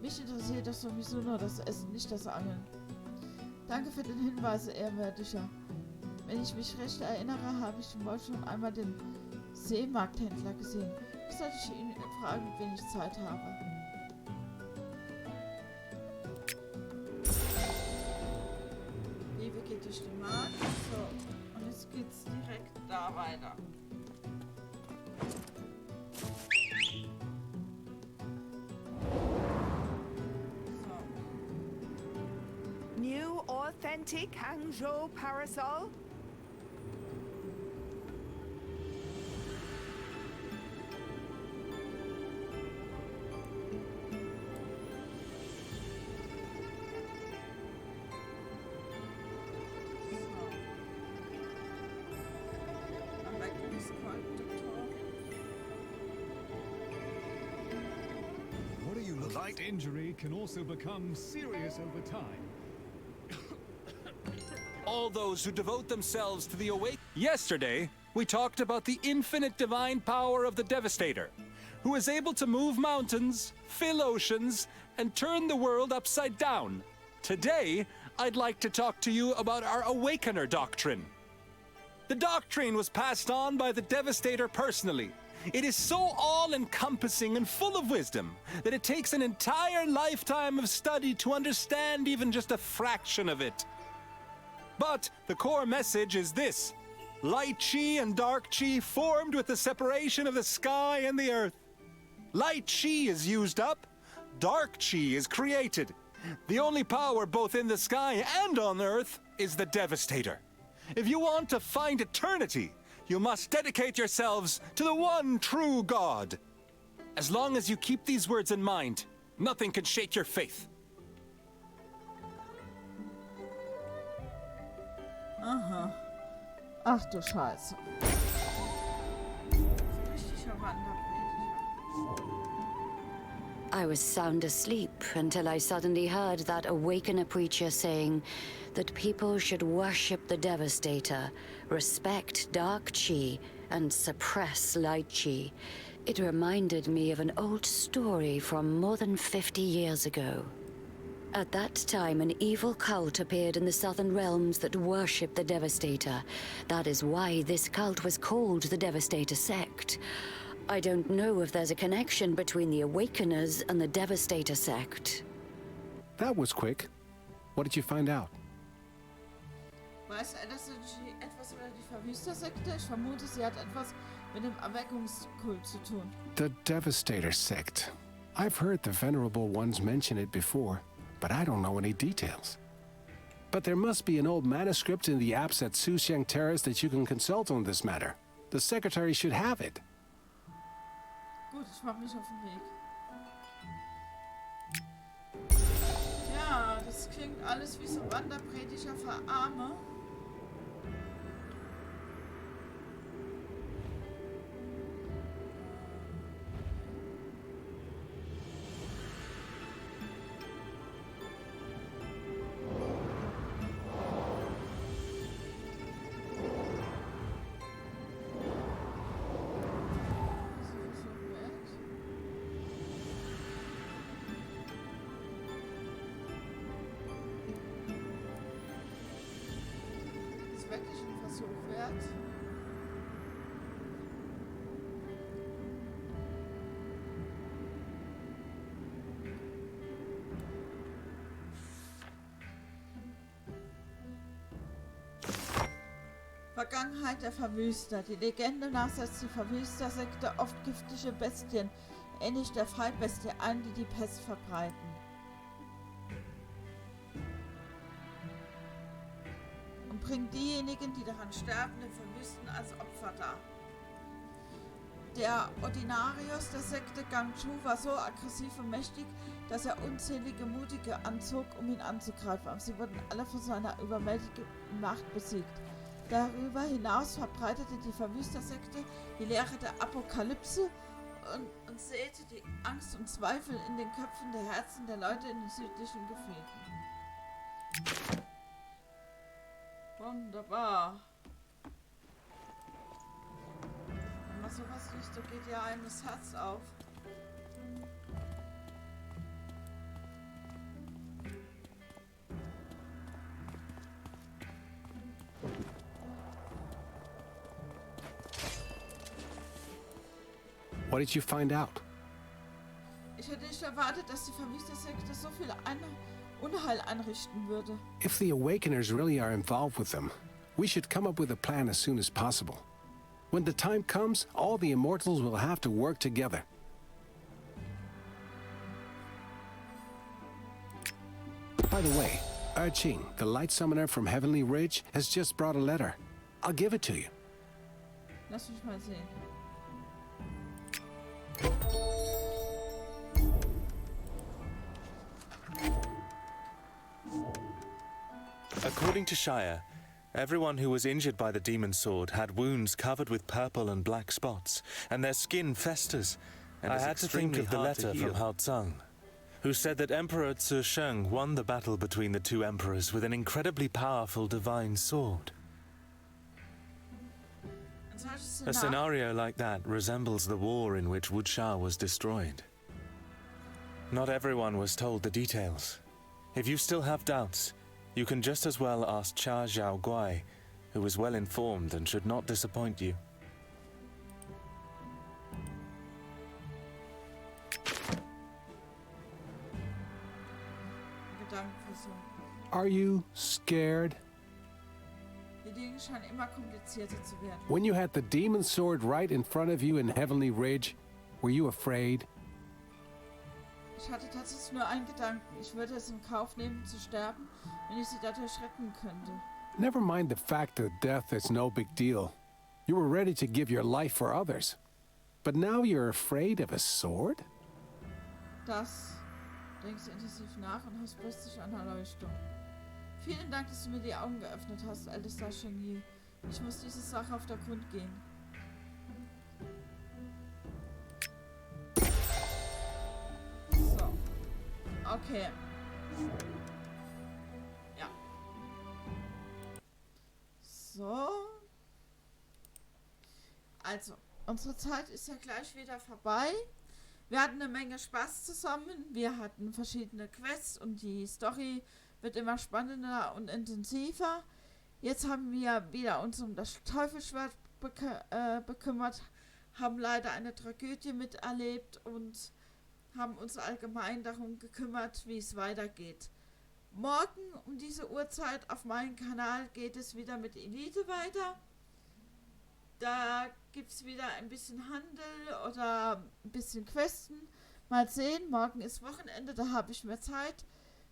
Mich interessiert doch sowieso nur das Essen, nicht das Angeln. Danke für den Hinweis, ehrwürdiger. Wenn ich mich recht erinnere, habe ich wohl schon einmal den Seemarkthändler gesehen. Wie sollte ich ihn fragen, wenn ich Zeit habe? Liebe geht durch den Markt. So, und jetzt geht's direkt da weiter. New authentic Hangzhou parasol? What are you looking for? Light injury can also become serious over time. All those who devote themselves to the awake. Yesterday, we talked about the infinite divine power of the Devastator, who is able to move mountains, fill oceans, and turn the world upside down. Today, I'd like to talk to you about our Awakener doctrine. The doctrine was passed on by the Devastator personally. It is so all-encompassing and full of wisdom that it takes an entire lifetime of study to understand even just a fraction of it. But the core message is this: light chi and dark chi formed with the separation of the sky and the earth. Light chi is used up, dark chi is created. The only power both in the sky and on earth is the Devastator. If you want to find eternity, you must dedicate yourselves to the one true God. As long as you keep these words in mind, nothing can shake your faith. Aha. Ach du Scheiße. Richtiger Wanderprediger. I was sound asleep until I suddenly heard that Awakener preacher saying that people should worship the Devastator, respect dark chi, and suppress light chi. It reminded me of an old story from more than 50 years ago. At that time, an evil cult appeared in the southern realms that worshipped the Devastator. That is why this cult was called the Devastator sect. I don't know if there's a connection between the Awakeners and the Devastator sect. That was quick. What did you find out? Weiß dass etwas über die Verwüster-Sekte? Ich vermute, sie hat etwas mit dem Erweckungskult zu tun. The Devastator sect. I've heard the Venerable Ones mention it before, but I don't know any details. But there must be an old manuscript in the apps at Suxiang Terrace that you can consult on this matter. The secretary should have it. Gut, ich mach mich auf den Weg. Ja, das klingt alles wie so Wanderprediger für Arme. Wirklich ein Versuch wert. Vergangenheit der Verwüster. Die Legende nach setzt die Verwüster-Sekte oft giftige Bestien, ähnlich der Fallbestie, ein, die die Pest verbreiten. Und bringt diejenigen, die daran sterben, den Verwüsten als Opfer dar. Der Ordinarius der Sekte Gangchu war so aggressiv und mächtig, dass er unzählige Mutige anzog, um ihn anzugreifen, aber sie wurden alle von seiner überwältigenden Macht besiegt. Darüber hinaus verbreitete die Verwüster-Sekte die Lehre der Apokalypse und säte die Angst und Zweifel in den Köpfen der Herzen der Leute in den südlichen Gefilden. Wunderbar. Wenn man sowas liest, so geht ja einem das Herz auf. What did you find out? Ich hätte nicht erwartet, dass die Verwüster-Sekte so viel Unheil anrichten würde. If the Awakeners really are involved with them, we should come up with a plan as soon as possible. When the time comes, all the Immortals will have to work together. By the way, Erching, the Light Summoner from Heavenly Ridge, has just brought a letter. I'll give it to you. Lass mich mal sehen. According to Shire, everyone who was injured by the demon sword had wounds covered with purple and black spots, and their skin festers. And I had to think of the letter from Hauptstadt, who said that Emperor Zhesheng won the battle between the two emperors with an incredibly powerful divine sword. A scenario like that resembles the war in which Wuxia was destroyed. Not everyone was told the details. If you still have doubts, you can just as well ask Cha Xiaoguai, who is well informed and should not disappoint you. Are you scared? Die Dinge scheinen immer komplizierter zu werden. When you had the demon sword right in front of you in Heavenly Ridge, were you afraid? Ich hatte tatsächlich nur einen Gedanken. Ich würde es in Kauf nehmen, zu sterben, wenn ich sie dadurch retten könnte. Never mind the fact that death is no big deal. You were ready to give your life for others. But now you're afraid of a sword? Das denkst du intensiv nach und hast plötzlich eine Erleuchtung. Vielen Dank, dass du mir die Augen geöffnet hast, ältester Shengyi. Ich muss diese Sache auf den Grund gehen. So. Okay. Ja. So. Also, unsere Zeit ist ja gleich wieder vorbei. Wir hatten eine Menge Spaß zusammen. Wir hatten verschiedene Quests und die Story wird immer spannender und intensiver. Jetzt haben wir wieder uns um das Teufelsschwert bekümmert, haben leider eine Tragödie miterlebt und haben uns allgemein darum gekümmert, wie es weitergeht. Morgen um diese Uhrzeit auf meinem Kanal geht es wieder mit Elite weiter. Da gibt es wieder ein bisschen Handel oder ein bisschen Questen. Mal sehen, morgen ist Wochenende, da habe ich mehr Zeit.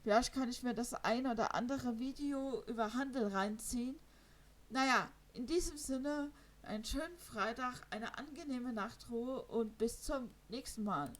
Vielleicht kann ich mir das ein oder andere Video über Handel reinziehen. Naja, in diesem Sinne, einen schönen Freitag, eine angenehme Nachtruhe und bis zum nächsten Mal.